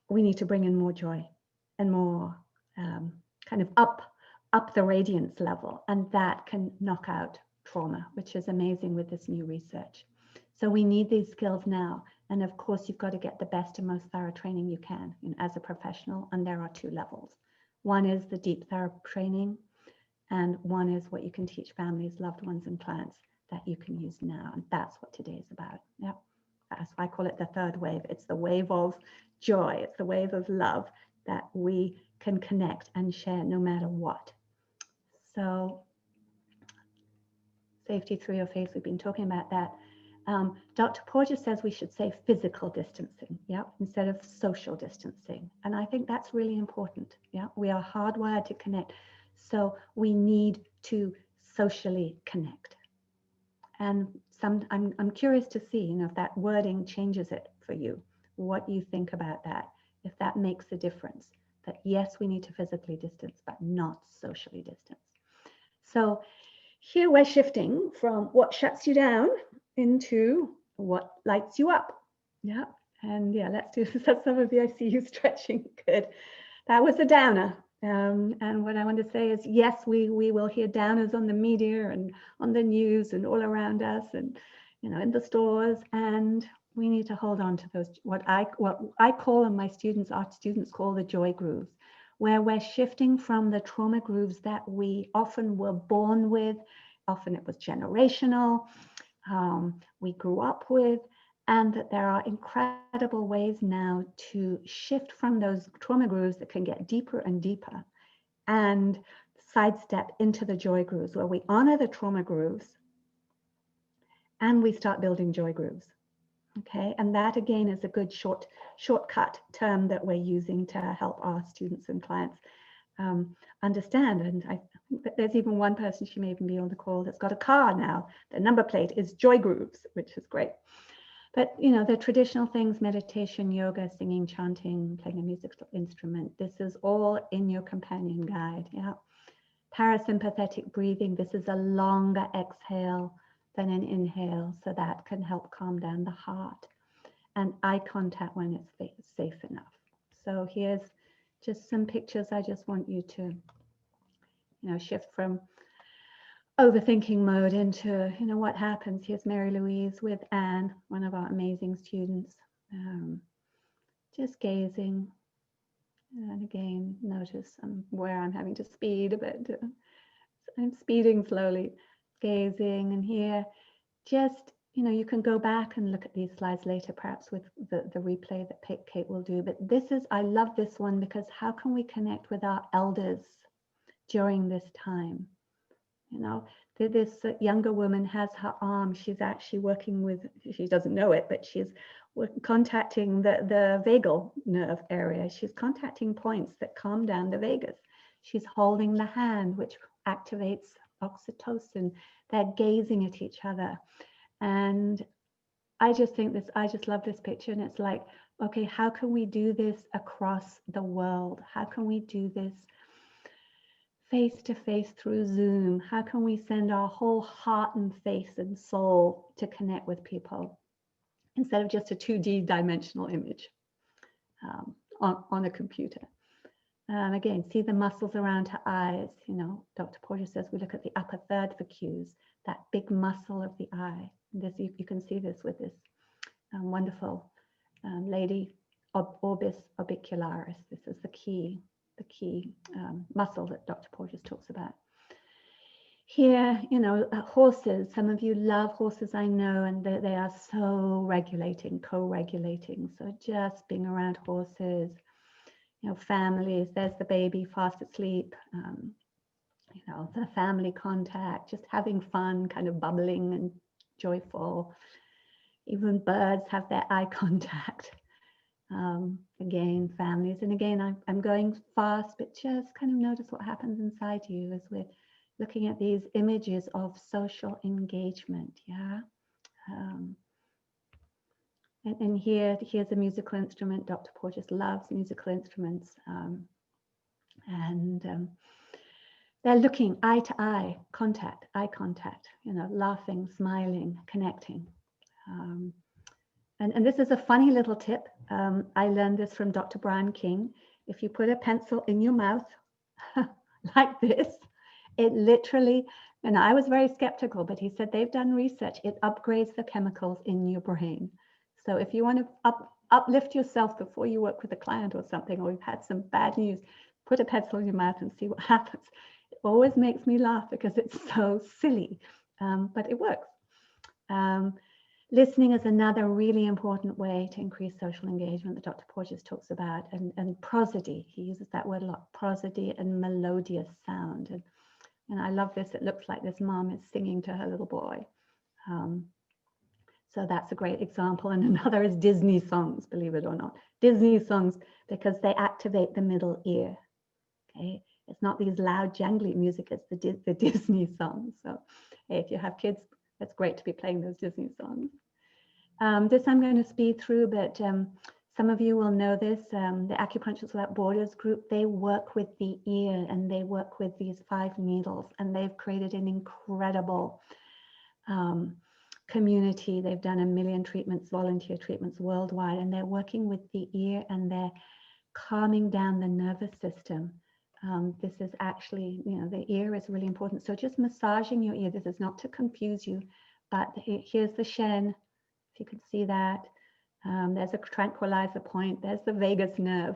We need to bring in more joy and more kind of up the radiance level, and that can knock out trauma, which is amazing with this new research. So we need these skills now, and of course you've got to get the best and most thorough training you can as a professional, and there are two levels. One is the deep therapy training, and one is what you can teach families, loved ones, and clients that you can use now, and that's what today is about. Yep. As I call it, the third wave. It's the wave of joy. It's the wave of love that we can connect and share no matter what. So safety through your face, we've been talking about that. Dr. Porges says we should say physical distancing, yeah, instead of social distancing. And I think that's really important. Yeah, we are hardwired to connect. So we need to socially connect. And I'm curious to see, you know, if that wording changes it for you, what you think about that, if that makes a difference, that yes, we need to physically distance, but not socially distance. So here we're shifting from what shuts you down into what lights you up. Yeah. And yeah, let's do some of you. I see you stretching. Good. That was a downer. And what I want to say is, yes, we will hear downers on the media and on the news and all around us and, you know, in the stores. And we need to hold on to those, what I call, and my students, our students call, the joy grooves, where we're shifting from the trauma grooves that we often were born with. Often it was generational, we grew up with, and that there are incredible ways now to shift from those trauma grooves that can get deeper and deeper and sidestep into the joy grooves, where we honor the trauma grooves and we start building joy grooves. Okay, and that again is a good shortcut term that we're using to help our students and clients understand. And I think that there's even one person, she may even be on the call, that's got a car now. The number plate is joy grooves, which is great. But you know, the traditional things, meditation, yoga, singing, chanting, playing a musical instrument, this is all in your companion guide. Yeah. Parasympathetic breathing, this is a longer exhale than an inhale, so that can help calm down the heart. And eye contact when it's safe enough. So here's just some pictures. I just want you to, you know, shift from overthinking mode into, you know, what happens. Here's Mary Louise with Anne, one of our amazing students, just gazing. And again, notice where I'm having to speed, but I'm speeding slowly, gazing. And here, just, you know, you can go back and look at these slides later, perhaps with the replay that Kate will do. But this is, I love this one, because how can we connect with our elders during this time? You know, this younger woman has her arm. She's actually working with, she doesn't know it, but she's contacting the vagal nerve area. She's contacting points that calm down the vagus. She's holding the hand, which activates oxytocin. They're gazing at each other. And I just think this, I just love this picture. And it's like, okay, how can we do this across the world? How can we do this face to face through Zoom? How can we send our whole heart and face and soul to connect with people instead of just a 2D dimensional image on a computer? Again, see the muscles around her eyes. You know, Dr. Porges says we look at the upper third for cues, that big muscle of the eye. This, you can see this with this wonderful lady, orbis orbicularis. This is the key muscle that Dr. Porges talks about. Here, you know, horses, some of you love horses, I know, and they are so regulating, co-regulating. So just being around horses, you know, families, there's the baby fast asleep, you know, the family contact, just having fun, kind of bubbling and joyful. Even birds have their eye contact. Again, families, and again, I'm going fast, but just kind of notice what happens inside you as we're looking at these images of social engagement. Yeah. And here's a musical instrument. Dr. Porges loves musical instruments. They're looking eye to eye contact, you know, laughing, smiling, connecting. And this is a funny little tip. I learned this from Dr. Brian King. If you put a pencil in your mouth like this, it literally, and I was very skeptical, but he said they've done research, it upgrades the chemicals in your brain. So if you want to uplift yourself before you work with a client or something, or you've had some bad news, put a pencil in your mouth and see what happens. It always makes me laugh because it's so silly, but it works. Listening is another really important way to increase social engagement that Dr. Porges talks about, and prosody, he uses that word a lot, prosody and melodious sound. And I love this, it looks like this mom is singing to her little boy. So that's a great example. And another is Disney songs, believe it or not. Disney songs, because they activate the middle ear, okay? It's not these loud jangly music, it's the Disney songs. So hey, if you have kids, it's great to be playing those Disney songs. This I'm going to speed through, but some of you will know this. The Acupuncturists Without Borders group, they work with the ear and they work with these 5 needles, and they've created an incredible community. They've done 1 million treatments, volunteer treatments worldwide, and they're working with the ear and they're calming down the nervous system. This is actually, the ear is really important. So just massaging your ear, this is not to confuse you, but here's the Shen, if you can see that. There's a tranquilizer point, there's the vagus nerve.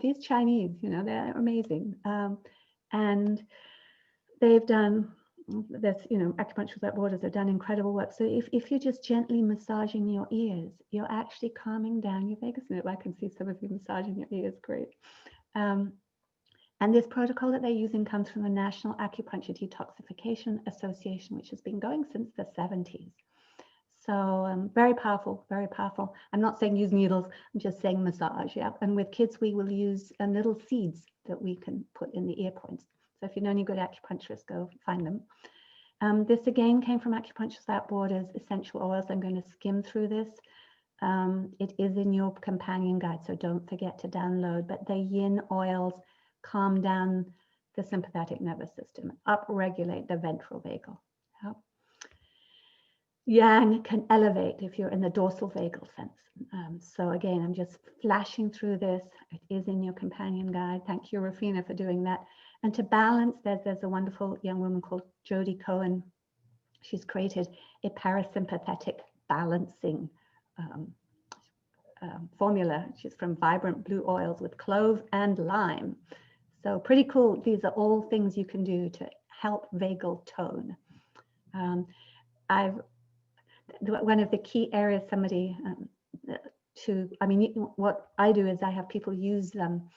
These Chinese, they're amazing. And they've done this, Acupuncture Without Borders have done incredible work. So if you're just gently massaging your ears, you're actually calming down your vagus nerve. I can see some of you massaging your ears, great. And this protocol that they're using comes from the National Acupuncture Detoxification Association, which has been going since the 70s. So very powerful, very powerful. I'm not saying use needles, I'm just saying massage, yeah. And with kids, we will use little seeds that we can put in the ear points. So if you know any good acupuncturists, go find them. This again came from Acupuncture Without Borders, essential oils. I'm going to skim through this. It is in your companion guide, so don't forget to download. But the yin oils calm down the sympathetic nervous system, upregulate the ventral vagal. Yep. Yang can elevate if you're in the dorsal vagal sense. So again, I'm just flashing through this. It is in your companion guide. Thank you, Rafina, for doing that. And to balance, there's a wonderful young woman called Jodie Cohen. She's created a parasympathetic balancing formula. She's from Vibrant Blue Oils with clove and lime. So pretty cool. These are all things you can do to help vagal tone. One of the key areas what I do is I have people use them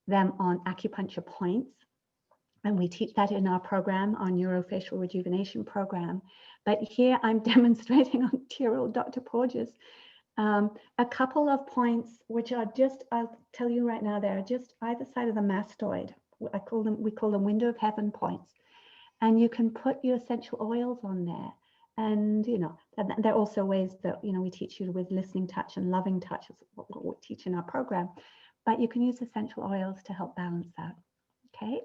on acupuncture points. And we teach that in our program, our Neuro Facial Rejuvenation program. But here I'm demonstrating on dear old Dr. Porges a couple of points, which are just, I'll tell you right now, they're just either side of the mastoid. We call them window of heaven points. And you can put your essential oils on there. And, there are also ways that, we teach you with listening touch and loving touch, is what we teach in our program. But you can use essential oils to help balance that. Okay.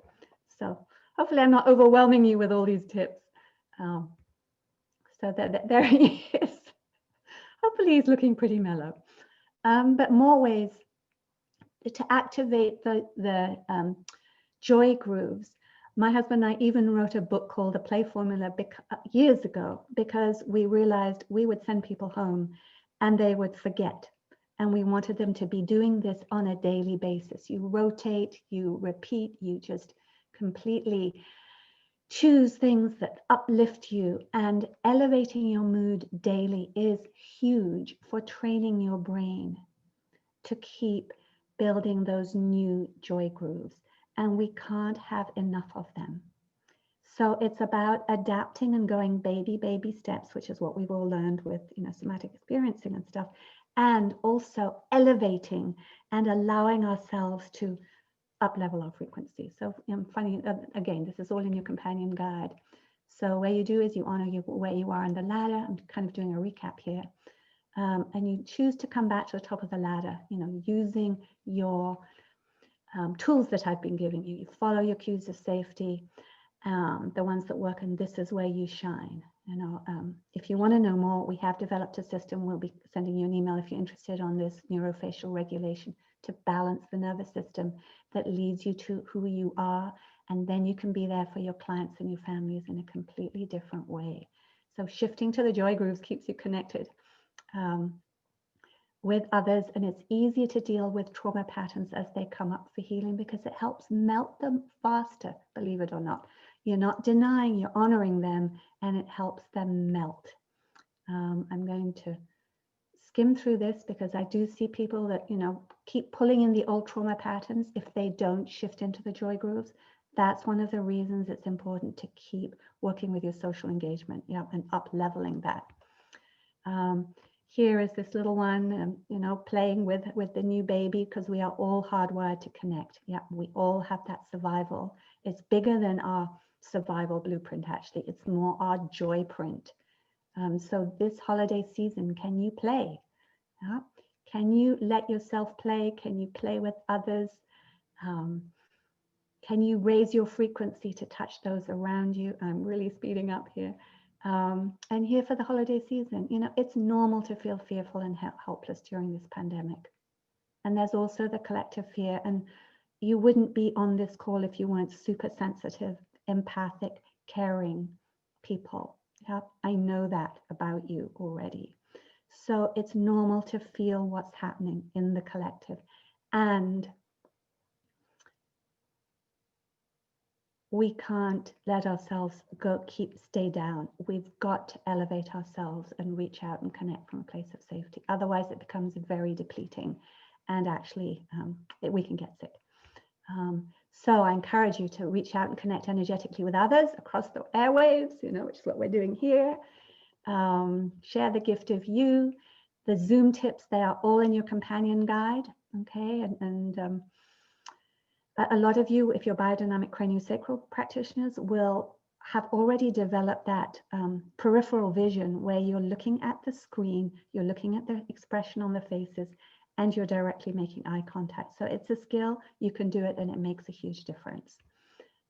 So hopefully I'm not overwhelming you with all these tips. So there he is. Hopefully he's looking pretty mellow. But more ways to activate the joy grooves. My husband and I even wrote a book called The Play Formula years ago, because we realized we would send people home and they would forget. And we wanted them to be doing this on a daily basis. You rotate, you repeat, you just completely choose things that uplift you, and elevating your mood daily is huge for training your brain to keep building those new joy grooves. And we can't have enough of them. So it's about adapting and going baby steps, which is what we've all learned with somatic experiencing and stuff, and also elevating and allowing ourselves to up-level our frequency. So funny, again, this is all in your companion guide. So what you do is you honor where you are on the ladder. I'm kind of doing a recap here. And you choose to come back to the top of the ladder, using your tools that I've been giving you. You follow your cues of safety, the ones that work, and this is where you shine. If you want to know more, we have developed a system. We'll be sending you an email if you're interested on this neurofacial regulation to balance the nervous system that leads you to who you are. And then you can be there for your clients and your families in a completely different way. So shifting to the joy grooves keeps you connected with others. And it's easier to deal with trauma patterns as they come up for healing, because it helps melt them faster, believe it or not. You're not denying, you're honoring them, and it helps them melt. I'm going to skim through this because I do see people that, keep pulling in the old trauma patterns if they don't shift into the joy grooves. That's one of the reasons it's important to keep working with your social engagement, and up leveling that. Here is this little one, playing with the new baby, because we are all hardwired to connect. Yeah, we all have that survival. It's bigger than our survival blueprint, actually. It's more our joy print. So this holiday season, can you play? Yeah? Can you let yourself play? Can you play with others? Can you raise your frequency to touch those around you? I'm really speeding up here. And here for the holiday season, it's normal to feel fearful and helpless during this pandemic. And there's also the collective fear. And you wouldn't be on this call if you weren't super sensitive, empathic, caring people. Yeah, I know that about you already. So it's normal to feel what's happening in the collective. And we can't let ourselves stay down. We've got to elevate ourselves and reach out and connect from a place of safety. Otherwise, it becomes very depleting, and actually, we can get sick. So I encourage you to reach out and connect energetically with others across the airwaves, which is what we're doing here. Share the gift of you. The Zoom tips, they are all in your companion guide, okay? And a lot of you, if you're biodynamic craniosacral practitioners, will have already developed that peripheral vision where you're looking at the screen, you're looking at the expression on the faces, and you're directly making eye contact. So it's a skill, you can do it, and it makes a huge difference.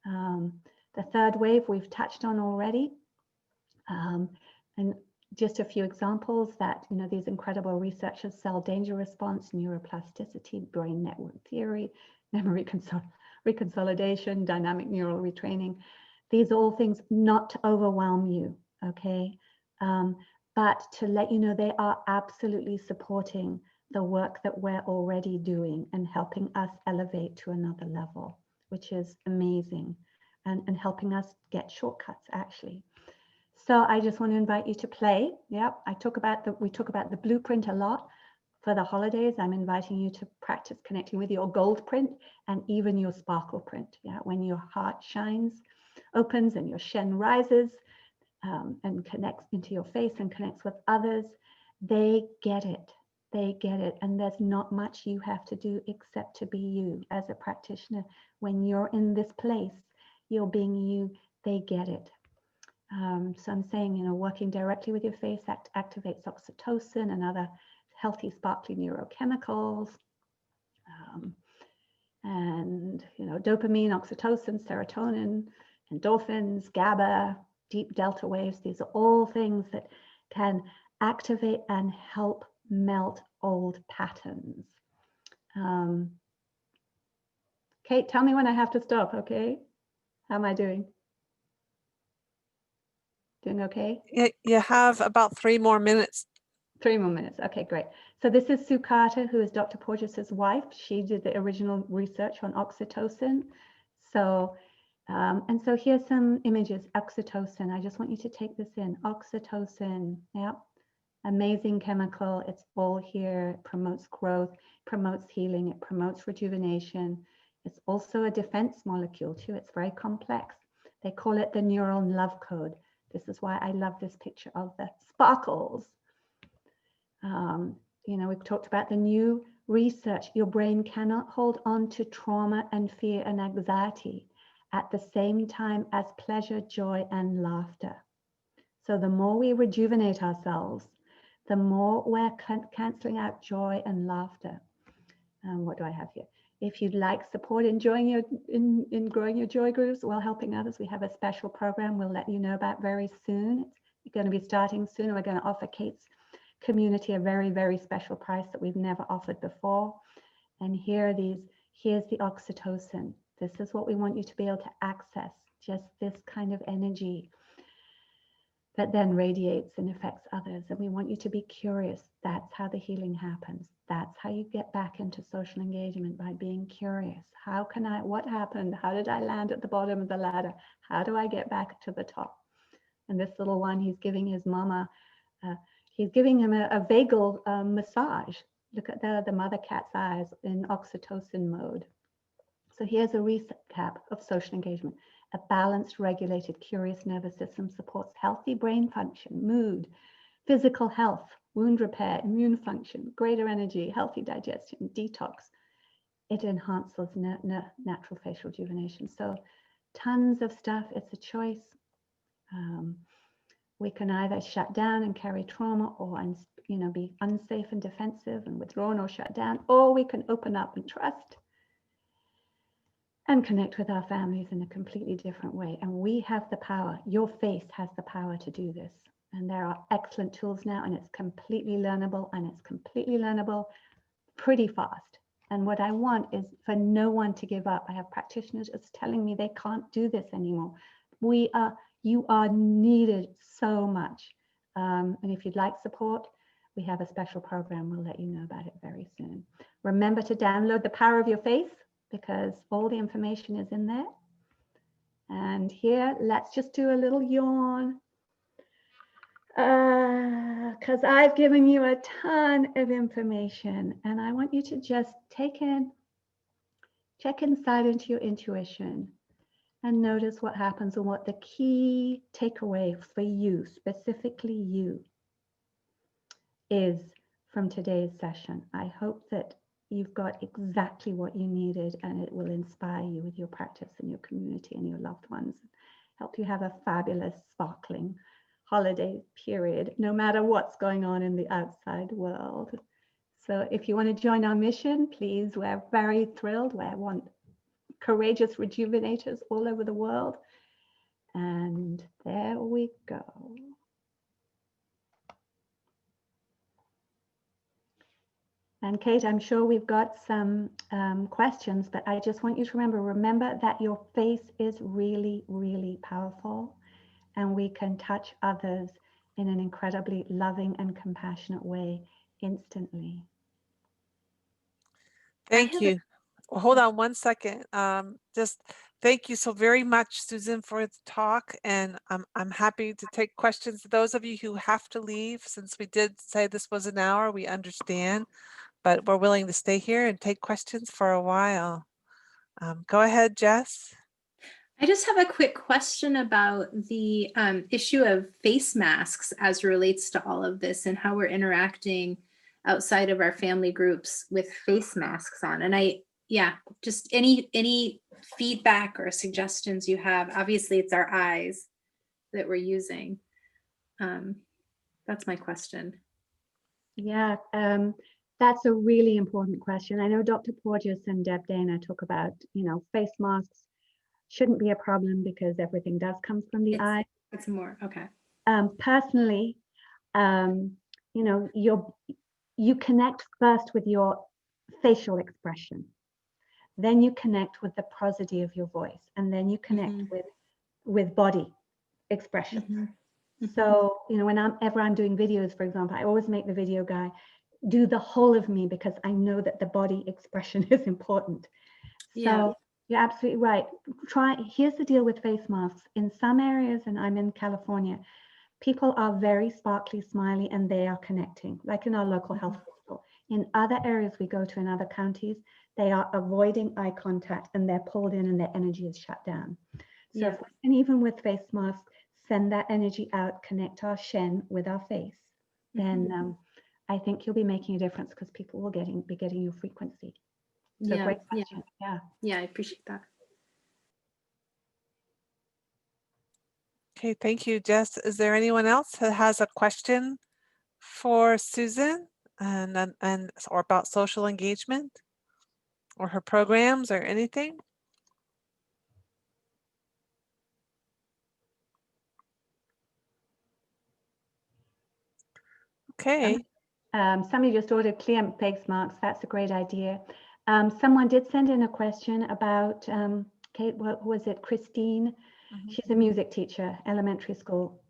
The third wave we've touched on already. And just a few examples that, these incredible researchers, cell danger response, neuroplasticity, brain network theory, memory reconsolidation, dynamic neural retraining. These are all things not to overwhelm you, okay? But to let you know they are absolutely supporting the work that we're already doing and helping us elevate to another level, which is amazing, and helping us get shortcuts, actually. So I just want to invite you to play. Yeah, we talk about the blueprint a lot. For the holidays, I'm inviting you to practice connecting with your gold print and even your sparkle print. Yeah, when your heart shines, opens, and your Shen rises, and connects into your face and connects with others, they get it. They get it. And there's not much you have to do except to be you as a practitioner. When you're in this place, you're being you, they get it. So I'm saying, working directly with your face activates oxytocin and other healthy, sparkly neurochemicals. And, dopamine, oxytocin, serotonin, endorphins, GABA, deep delta waves. These are all things that can activate and help melt old patterns. Kate, tell me when I have to stop, okay? How am I doing? Doing okay? You have about 3 more minutes. 3 more minutes. Okay, great. So this is Sue Carter, who is Dr. Porges' wife. She did the original research on oxytocin. So, and so here's some images. Oxytocin. I just want you to take this in. Oxytocin. Yeah. Amazing chemical. It's all here. It promotes growth, promotes healing, it promotes rejuvenation. It's also a defense molecule too. It's very complex. They call it the neural love code. This is why I love this picture of the sparkles. We've talked about the new research. Your brain cannot hold on to trauma and fear and anxiety at the same time as pleasure, joy, and laughter. So the more we rejuvenate ourselves, the more we're canceling out joy and laughter. What do I have here? If you'd like support in growing your joy grooves while helping others, we have a special program we'll let you know about very soon. It's going to be starting soon. We're going to offer Kate's community a very, very special price that we've never offered before. And here's the oxytocin. This is what we want you to be able to access, just this kind of energy that then radiates and affects others. And we want you to be curious. That's how the healing happens. That's how you get back into social engagement, by being curious. What happened? How did I land at the bottom of the ladder? How do I get back to the top? And this little one, he's giving his mama he's giving him a vagal massage. Look at the mother cat's eyes in oxytocin mode. So here's a recap of social engagement. A balanced, regulated, curious nervous system supports healthy brain function, mood, physical health, wound repair, immune function, greater energy, healthy digestion, detox. It enhances natural facial rejuvenation. So tons of stuff. It's a choice. We can either shut down and carry trauma, or be unsafe and defensive and withdrawn or shut down, or we can open up and trust and connect with our families in a completely different way. And we have the power. Your face has the power to do this. And there are excellent tools now, and it's completely learnable, pretty fast. And what I want is for no one to give up. I have practitioners telling me they can't do this anymore. You are needed so much. And if you'd like support, we have a special program. We'll let you know about it very soon. Remember to download The Power of Your Face, because all the information is in there. And here, let's just do a little yawn, because I've given you a ton of information, and I want you to just check inside into your intuition and notice what happens and what the key takeaway for you, specifically you, is from today's session. I hope that you've got exactly what you needed, and it will inspire you with your practice and your community and your loved ones. Help you have a fabulous, sparkling holiday period, no matter what's going on in the outside world. So if you want to join our mission, please, we're very thrilled. We want courageous rejuvenators all over the world. And there we go. And Kate, I'm sure we've got some questions, but I just want you to remember that your face is really, really powerful, and we can touch others in an incredibly loving and compassionate way instantly. Thank you. Well, hold on one second. Just thank you so very much, Susan, for the talk. And I'm happy to take questions. Those of you who have to leave, since we did say this was an hour, we understand, but we're willing to stay here and take questions for a while. Go ahead, Jess. I just have a quick question about the issue of face masks as relates to all of this and how we're interacting outside of our family groups with face masks on. And just any feedback or suggestions you have. Obviously it's our eyes that we're using. That's my question. Yeah, that's a really important question. I know Dr. Porges and Deb Dana talk about, face masks shouldn't be a problem because everything does come from the eye. It's more, okay. Personally, you connect first with your facial expression, then you connect with the prosody of your voice, and then you connect with body expression. So, whenever I'm doing videos, for example, I always make the video guy do the whole of me, because I know that the body expression is important. So you're absolutely right. Here's the deal with face masks. In some areas, and I'm in California, people are very sparkly, smiley, and they are connecting, like in our local health hospital. In other areas we go to in other counties, they are avoiding eye contact and they're pulled in and their energy is shut down. So if we can, even with face masks, send that energy out, connect our Shen with our face, then I think you'll be making a difference, because people will be getting your frequency. So great question. Yeah, I appreciate that. Okay, thank you, Jess. Is there anyone else that has a question for Susan or about social engagement or her programs or anything? Okay. Somebody just ordered clear face masks. That's a great idea. Someone did send in a question about, Kate, what was it? Christine. She's a music teacher, elementary school,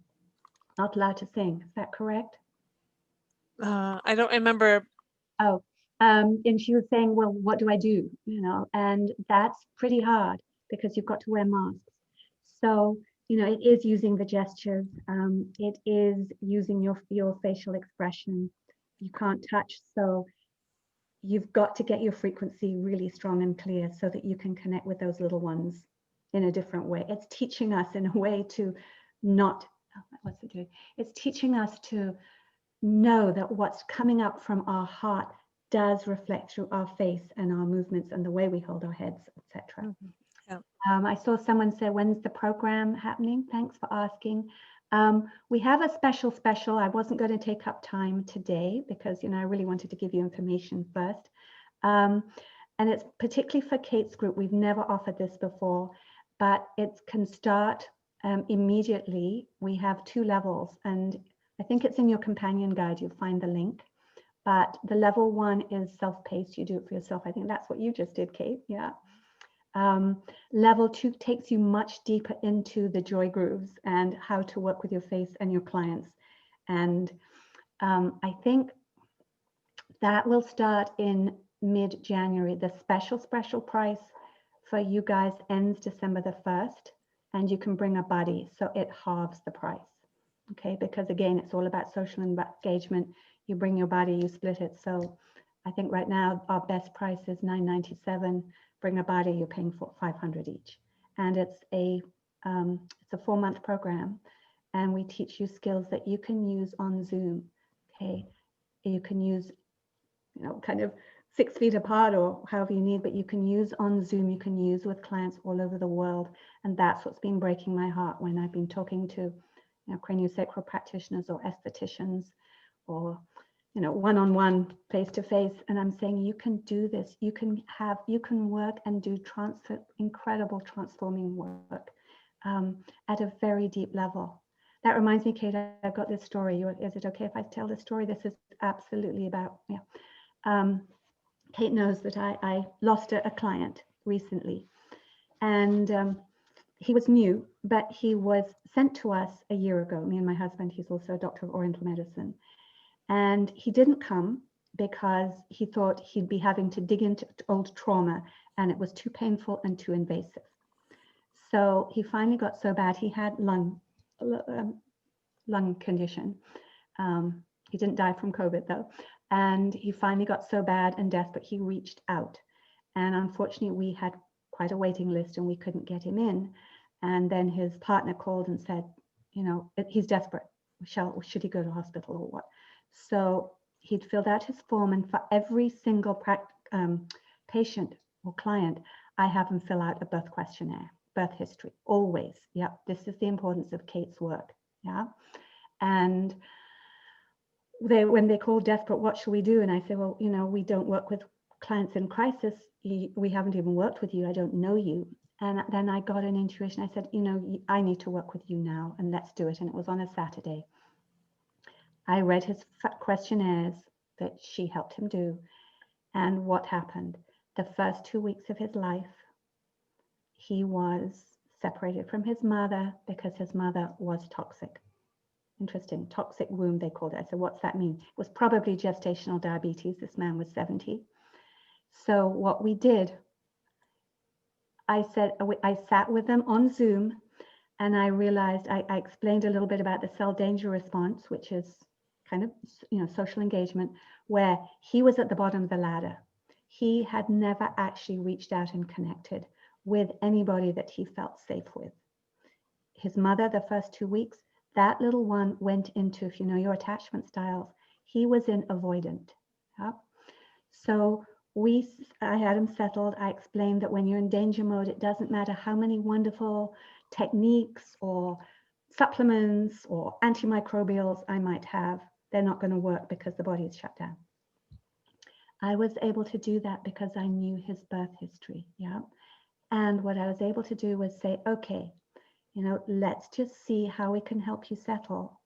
not allowed to sing. Is that correct? I don't remember. Oh, and she was saying, well, what do I do? And that's pretty hard, because you've got to wear masks. So you know, it is using the gestures. It is using your facial expression. You can't touch, so you've got to get your frequency really strong and clear so that you can connect with those little ones in a different way. It's teaching us in a way to not, what's it doing? It's teaching us to know that what's coming up from our heart does reflect through our face and our movements and the way we hold our heads, etc. Yeah. I saw someone say, when's the program happening? Thanks for asking. We have a special. I wasn't going to take up time today because, you know, I really wanted to give you information first. And it's particularly for Kate's group. We've never offered this before, but it can start immediately. We have 2 levels, and I think it's in your companion guide. You'll find the link. But the level 1 is self-paced. You do it for yourself. I think that's what you just did, Kate. Yeah. Level 2 takes you much deeper into the joy grooves and how to work with your face and your clients. And I think that will start in mid-January. The special price for you guys ends December the 1st, and you can bring a buddy, so it halves the price. Okay, because again, it's all about social engagement. You bring your buddy, you split it. So I think right now our best price is $9.97. Bring a buddy, you're paying for $500 each, and it's a 4-month program, and we teach you skills that you can use on Zoom. Okay, you can use, you know, kind of 6 feet apart or however you need, but you can use on Zoom, you can use with clients all over the world. And that's what's been breaking my heart when I've been talking to, you know, craniosacral practitioners or estheticians or, you know, one-on-one, face-to-face. And I'm saying, you can do this. You can work and do incredible transforming work at a very deep level. That reminds me, Kate, I've got this story. Is it okay if I tell this story? This is absolutely about, yeah. Kate knows that I lost a client recently, and he was new, but he was sent to us a year ago. Me and my husband, he's also a doctor of Oriental medicine. And he didn't come because he thought he'd be having to dig into old trauma, and it was too painful and too invasive. So he finally got so bad, he had lung condition. He didn't die from COVID though. And he finally got so bad and desperate, he reached out. And unfortunately, we had quite a waiting list and we couldn't get him in. And then his partner called and said, you know, he's desperate. Should he go to hospital or what? So he'd filled out his form, and for every single patient or client, I have him fill out a birth questionnaire, birth history, always. Yeah, this is the importance of Kate's work. Yeah. And when they call desperate, what shall we do? And I say, well, you know, we don't work with clients in crisis. We haven't even worked with you. I don't know you. And then I got an intuition. I said, you know, I need to work with you now, and let's do it. And it was on a Saturday. I read his questionnaires that she helped him do. And what happened? The first 2 weeks of his life, he was separated from his mother because his mother was toxic. Interesting, toxic womb, they called it. I said, what's that mean? It was probably gestational diabetes. This man was 70. So what we did, I sat with them on Zoom, and I realized, I explained a little bit about the cell danger response, which is kind of, you know, social engagement, where he was at the bottom of the ladder. He had never actually reached out and connected with anybody that he felt safe with. His mother, the first 2 weeks, that little one went into, if you know your attachment styles, he was in avoidant. Yeah? So I had him settled. I explained that when you're in danger mode, it doesn't matter how many wonderful techniques or supplements or antimicrobials I might have, they're not going to work because the body is shut down. I was able to do that because I knew his birth history. Yeah. And what I was able to do was say, okay, you know, let's just see how we can help you settle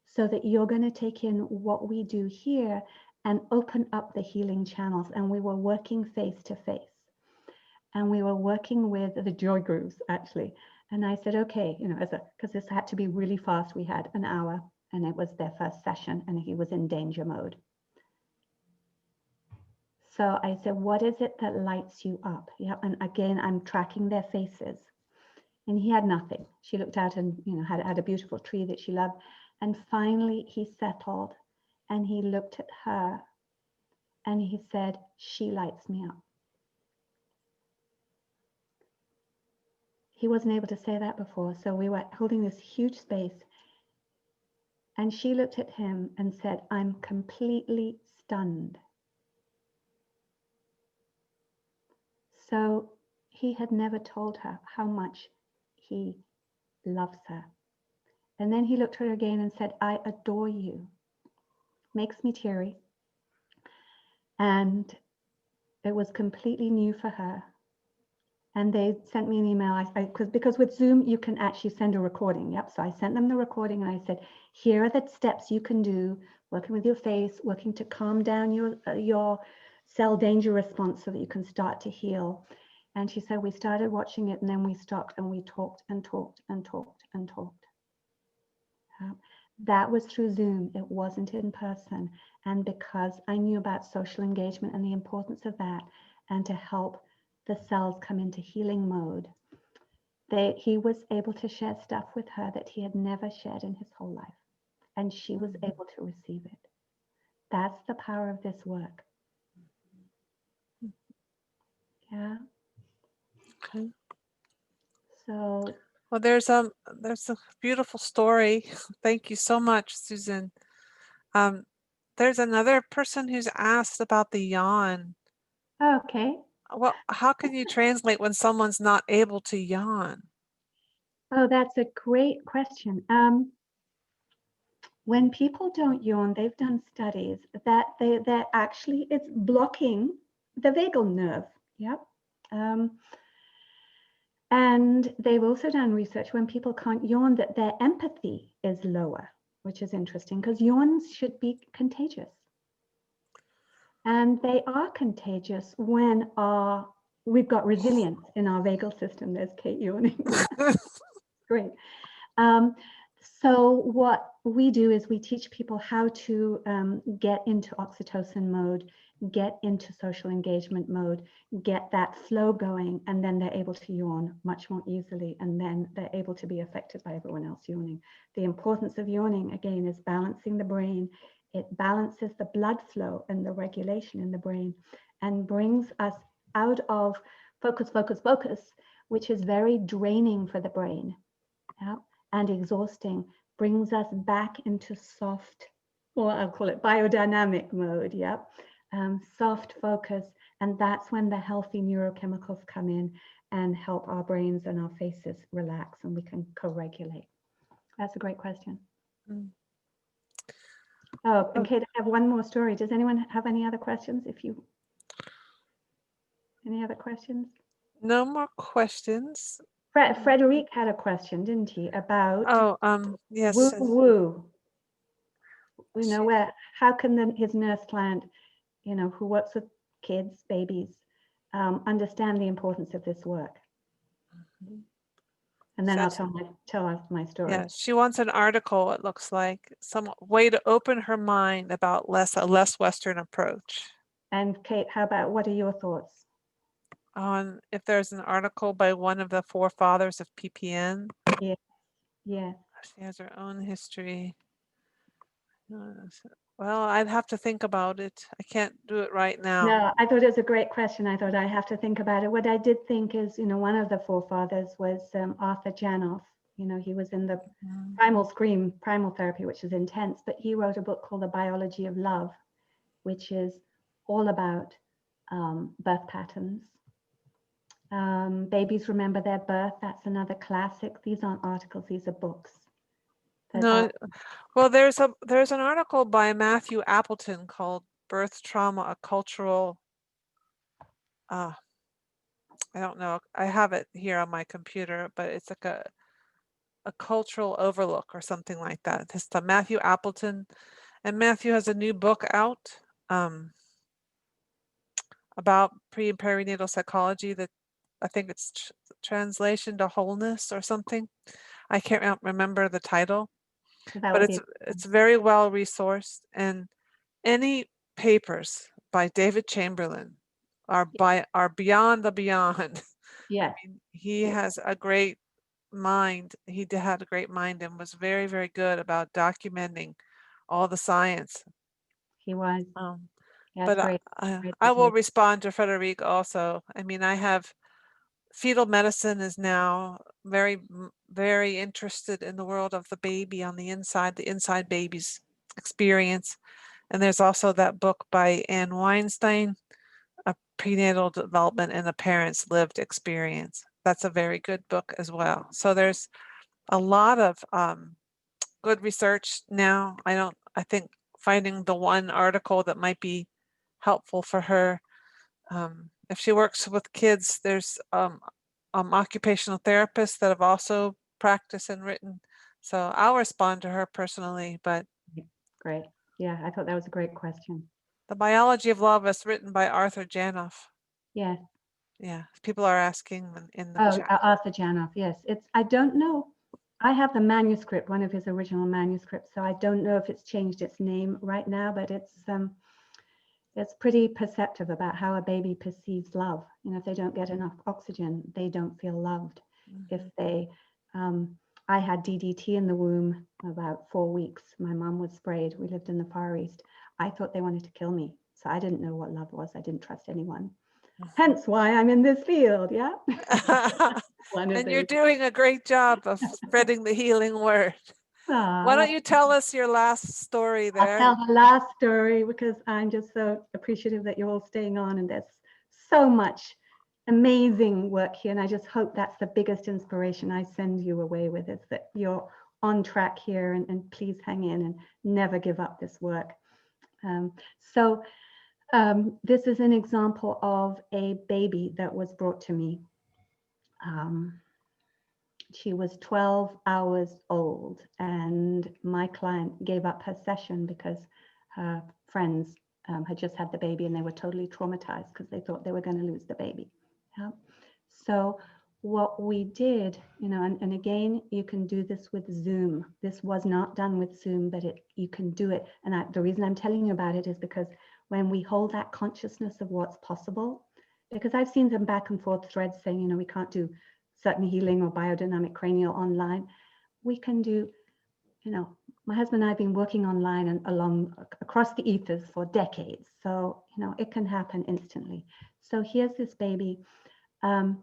so that you're going to take in what we do here and open up the healing channels. And we were working face to face, and we were working with the joy grooves actually. And I said, okay, you know, because this had to be really fast. We had an hour, and it was their first session, and he was in danger mode. So I said, what is it that lights you up? Yeah, and again, I'm tracking their faces. And he had nothing. She looked out and, you know, had a beautiful tree that she loved. And finally he settled and he looked at her and he said, "She lights me up." He wasn't able to say that before. So we were holding this huge space. And she looked at him and said, "I'm completely stunned." So he had never told her how much he loves her. And then he looked at her again and said, "I adore you." Makes me teary. And it was completely new for her. And they sent me an email because with Zoom, you can actually send a recording. Yep. So I sent them the recording and I said, "Here are the steps you can do, working with your face, working to calm down your cell danger response so that you can start to heal." And she said, "We started watching it and then we stopped and we talked and talked and talked and talked." That was through Zoom. It wasn't in person. And because I knew about social engagement and the importance of that, and to help the cells come into healing mode, he was able to share stuff with her that he had never shared in his whole life. And she was able to receive it. That's the power of this work. Yeah. Okay. So, Well, there's a beautiful story. Thank you so much, Susan. There's another person who's asked about the yawn. okay. Well, how can you translate when someone's not able to yawn? Oh, that's a great question. When people don't yawn, they've done studies that they're actually, it's blocking the vagal nerve. Yep. And they've also done research when people can't yawn that their empathy is lower, which is interesting because yawns should be contagious. And they are contagious when we've got resilience in our vagal system. There's Kate yawning. Great. So what we do is we teach people how to get into oxytocin mode, get into social engagement mode, get that flow going, and then they're able to yawn much more easily, and then they're able to be affected by everyone else yawning. The importance of yawning, again, is balancing the brain. It balances the blood flow and the regulation in the brain and brings us out of focus, focus, focus, which is very draining for the brain. Yeah, and exhausting, brings us back into soft, or I'll call it biodynamic mode. Yeah, soft focus, and that's when the healthy neurochemicals come in and help our brains and our faces relax, and we can co-regulate. That's a great question. Oh, and Kate, I have one more story. Does anyone have any other questions? Any other questions? No more questions. Frederic had a question, didn't he, about yes, woo woo. You know, how can his nurse client, you know, who works with kids, babies, understand the importance of this work? And then I'll tell my story. Yeah, she wants an article, it looks like, some way to open her mind about a less Western approach. And Kate, what are your thoughts? On if there's an article by one of the forefathers of PPN. Yeah, yeah. She has her own history. Well, I'd have to think about it. I can't do it right now. No, I thought it was a great question. I thought I have to think about it. What I did think is, you know, one of the forefathers was Arthur Janoff. You know, he was in the primal therapy, which is intense, but he wrote a book called The Biology of Love, which is all about birth patterns. Babies remember their birth. That's another classic. These aren't articles, these are books. No, well, there's an article by Matthew Appleton called Birth Trauma, a Cultural, I don't know, I have it here on my computer, but it's like a cultural overlook or something like that. It's Matthew Appleton, and Matthew has a new book out about pre and perinatal psychology that I think it's Translation to Wholeness or something. I can't remember the title, but it's very well resourced, and any papers by David Chamberlain are beyond the beyond. Yeah. I mean, he has a great mind. He had a great mind and was very, very good about documenting all the science. He was. Yeah, But great. I will respond to Frederic also. I mean, I have fetal medicine is now very, very interested in the world of the baby on the inside baby's experience. And there's also that book by Anne Weinstein, A Prenatal Development and a Parent's Lived Experience. That's a very good book as well. So there's a lot of good research now. I think finding the one article that might be helpful for her. If she works with kids, there's occupational therapists that have also practiced and written. So I'll respond to her personally, but Great. Yeah, I thought that was a great question. The Biology of Love is written by Arthur Janoff. Yes. Yeah, people are asking in the chat. Arthur Janoff. Yes, I don't know. I have the manuscript, one of his original manuscripts, so I don't know if it's changed its name right now, but it's pretty perceptive about how a baby perceives love. You know, if they don't get enough oxygen, they don't feel loved. Mm-hmm. If they, I had DDT in the womb about 4 weeks. My mom was sprayed. We lived in the Far East. I thought they wanted to kill me. So I didn't know what love was. I didn't trust anyone. Hence why I'm in this field, yeah? And you're doing a great job of spreading the healing word. Why don't you tell us your last story there? I'll tell the last story because I'm just so appreciative that you're all staying on, and there's so much amazing work here. And I just hope that's the biggest inspiration I send you away with, is that you're on track here, and please hang in and never give up this work. This is an example of a baby that was brought to me. She was 12 hours old, and my client gave up her session because her friends had just had the baby and they were totally traumatized because they thought they were going to lose the baby. Yeah. So what we did, you know, and again, you can do this with Zoom. This was not done with Zoom, but you can do it. And the reason I'm telling you about it is because when we hold that consciousness of what's possible, because I've seen them back and forth threads saying, you know, we can't do certain healing or biodynamic cranial online. We can do, you know, my husband and I have been working online and across the ethers for decades. So, you know, it can happen instantly. So here's this baby.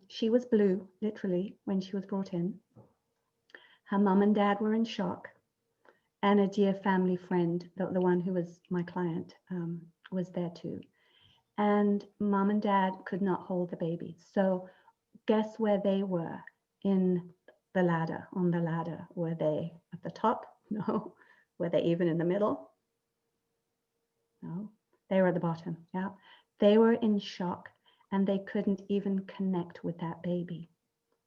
She was blue, literally, when she was brought in. Her mom and dad were in shock. And a dear family friend, the one who was my client, was there too. And mom and dad could not hold the baby. So guess where they were in the ladder, on the ladder? Were they at the top? No. Were they even in the middle? No. They were at the bottom. Yeah. They were in shock and they couldn't even connect with that baby.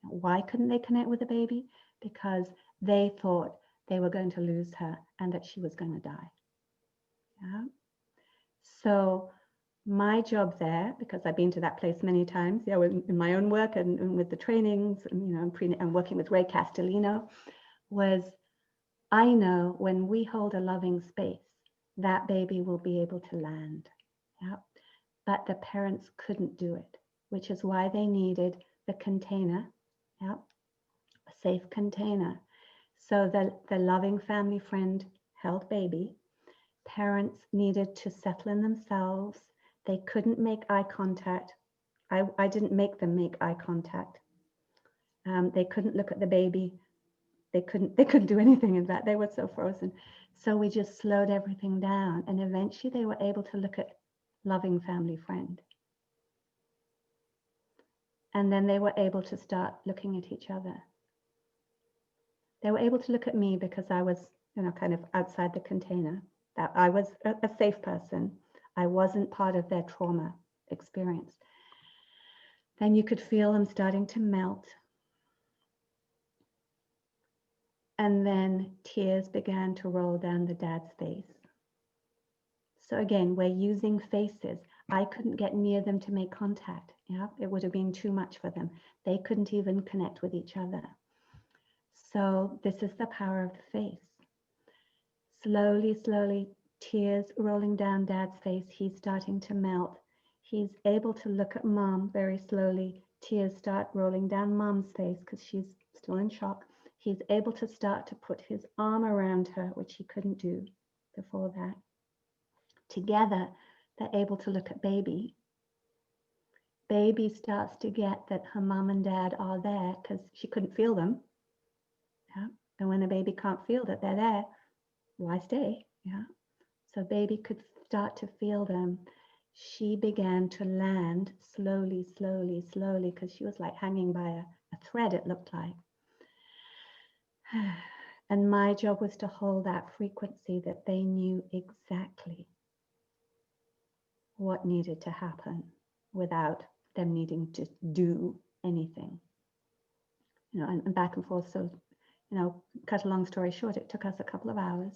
Why couldn't they connect with the baby? Because they thought they were going to lose her and that she was going to die. Yeah. So my job there, because I've been to that place many times, yeah, in my own work and with the trainings, and you know, and working with Ray Castellino, was I know when we hold a loving space, that baby will be able to land. Yeah. But the parents couldn't do it, which is why they needed the container, yeah, a safe container. So the loving family friend held baby. Parents needed to settle in themselves. They couldn't make eye contact. I didn't make them make eye contact. They couldn't look at the baby. They couldn't do anything in that. They were so frozen. So we just slowed everything down. And eventually they were able to look at loving family friend. And then they were able to start looking at each other. They were able to look at me because I was, you know, kind of outside the container, that I was a safe person. I wasn't part of their trauma experience. Then you could feel them starting to melt. And then tears began to roll down the dad's face. So again, we're using faces. I couldn't get near them to make contact. Yeah, it would have been too much for them. They couldn't even connect with each other. So this is the power of the face. Slowly, slowly, tears rolling down dad's face. He's starting to melt. He's able to look at mom very slowly, tears start rolling down Mom's face because she's still in shock. He's able to start to put his arm around her, which he couldn't do before that. Together, they're able to look at baby. Baby starts to get that her mom and dad are there because she couldn't feel them. Yeah. And when a baby can't feel that they're there, why stay? Yeah. So baby could start to feel them. She began to land slowly, slowly, slowly, because she was like hanging by a thread, it looked like. And my job was to hold that frequency that they knew exactly what needed to happen without them needing to do anything. And back and forth. So, cut a long story short, it took us a couple of hours,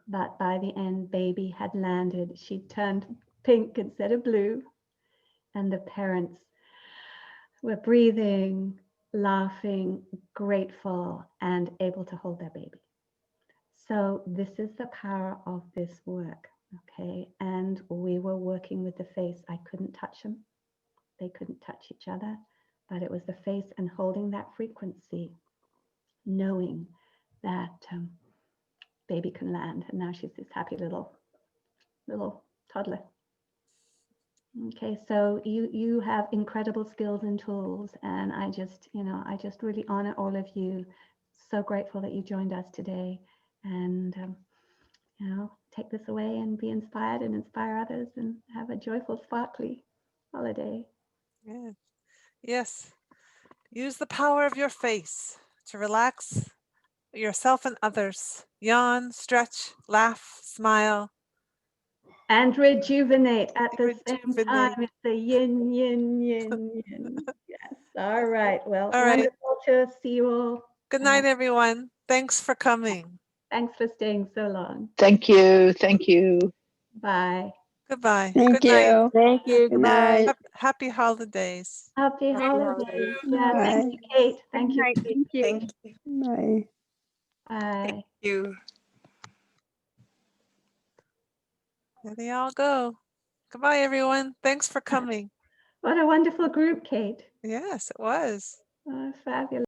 but by the end, baby had landed. She turned pink instead of blue, and the parents were breathing, laughing, grateful, and able to hold their baby. So this is the power of this work, okay? And we were working with the face. I couldn't touch them. They couldn't touch each other, but it was the face and holding that frequency, knowing that baby can land. And now she's this happy little toddler. Okay, so you have incredible skills and tools, and I just really honor all of you. So grateful that you joined us today, and take this away and be inspired and inspire others, and have a joyful, sparkly holiday. Yeah. Yes. Use the power of your face to relax yourself and others. Yawn, stretch, laugh, smile. And rejuvenate at the same Rejuvenate. time. It's the yin, yin, yin, yin. Yes. All right. Well, All right. wonderful to see you all. Good night, everyone. Thanks for coming. Thanks for staying so long. Thank you. Thank you. Bye. Goodbye. Thank Good night. you. Thank you. Good night. Happy holidays. Happy Happy holidays. Yeah. Bye. Thank you, Kate. Thank you. Thank you. Thank you. Bye. Bye. You. There they all go. Goodbye, everyone. Thanks for coming. What a wonderful group, Kate. Yes, it was. Oh, fabulous.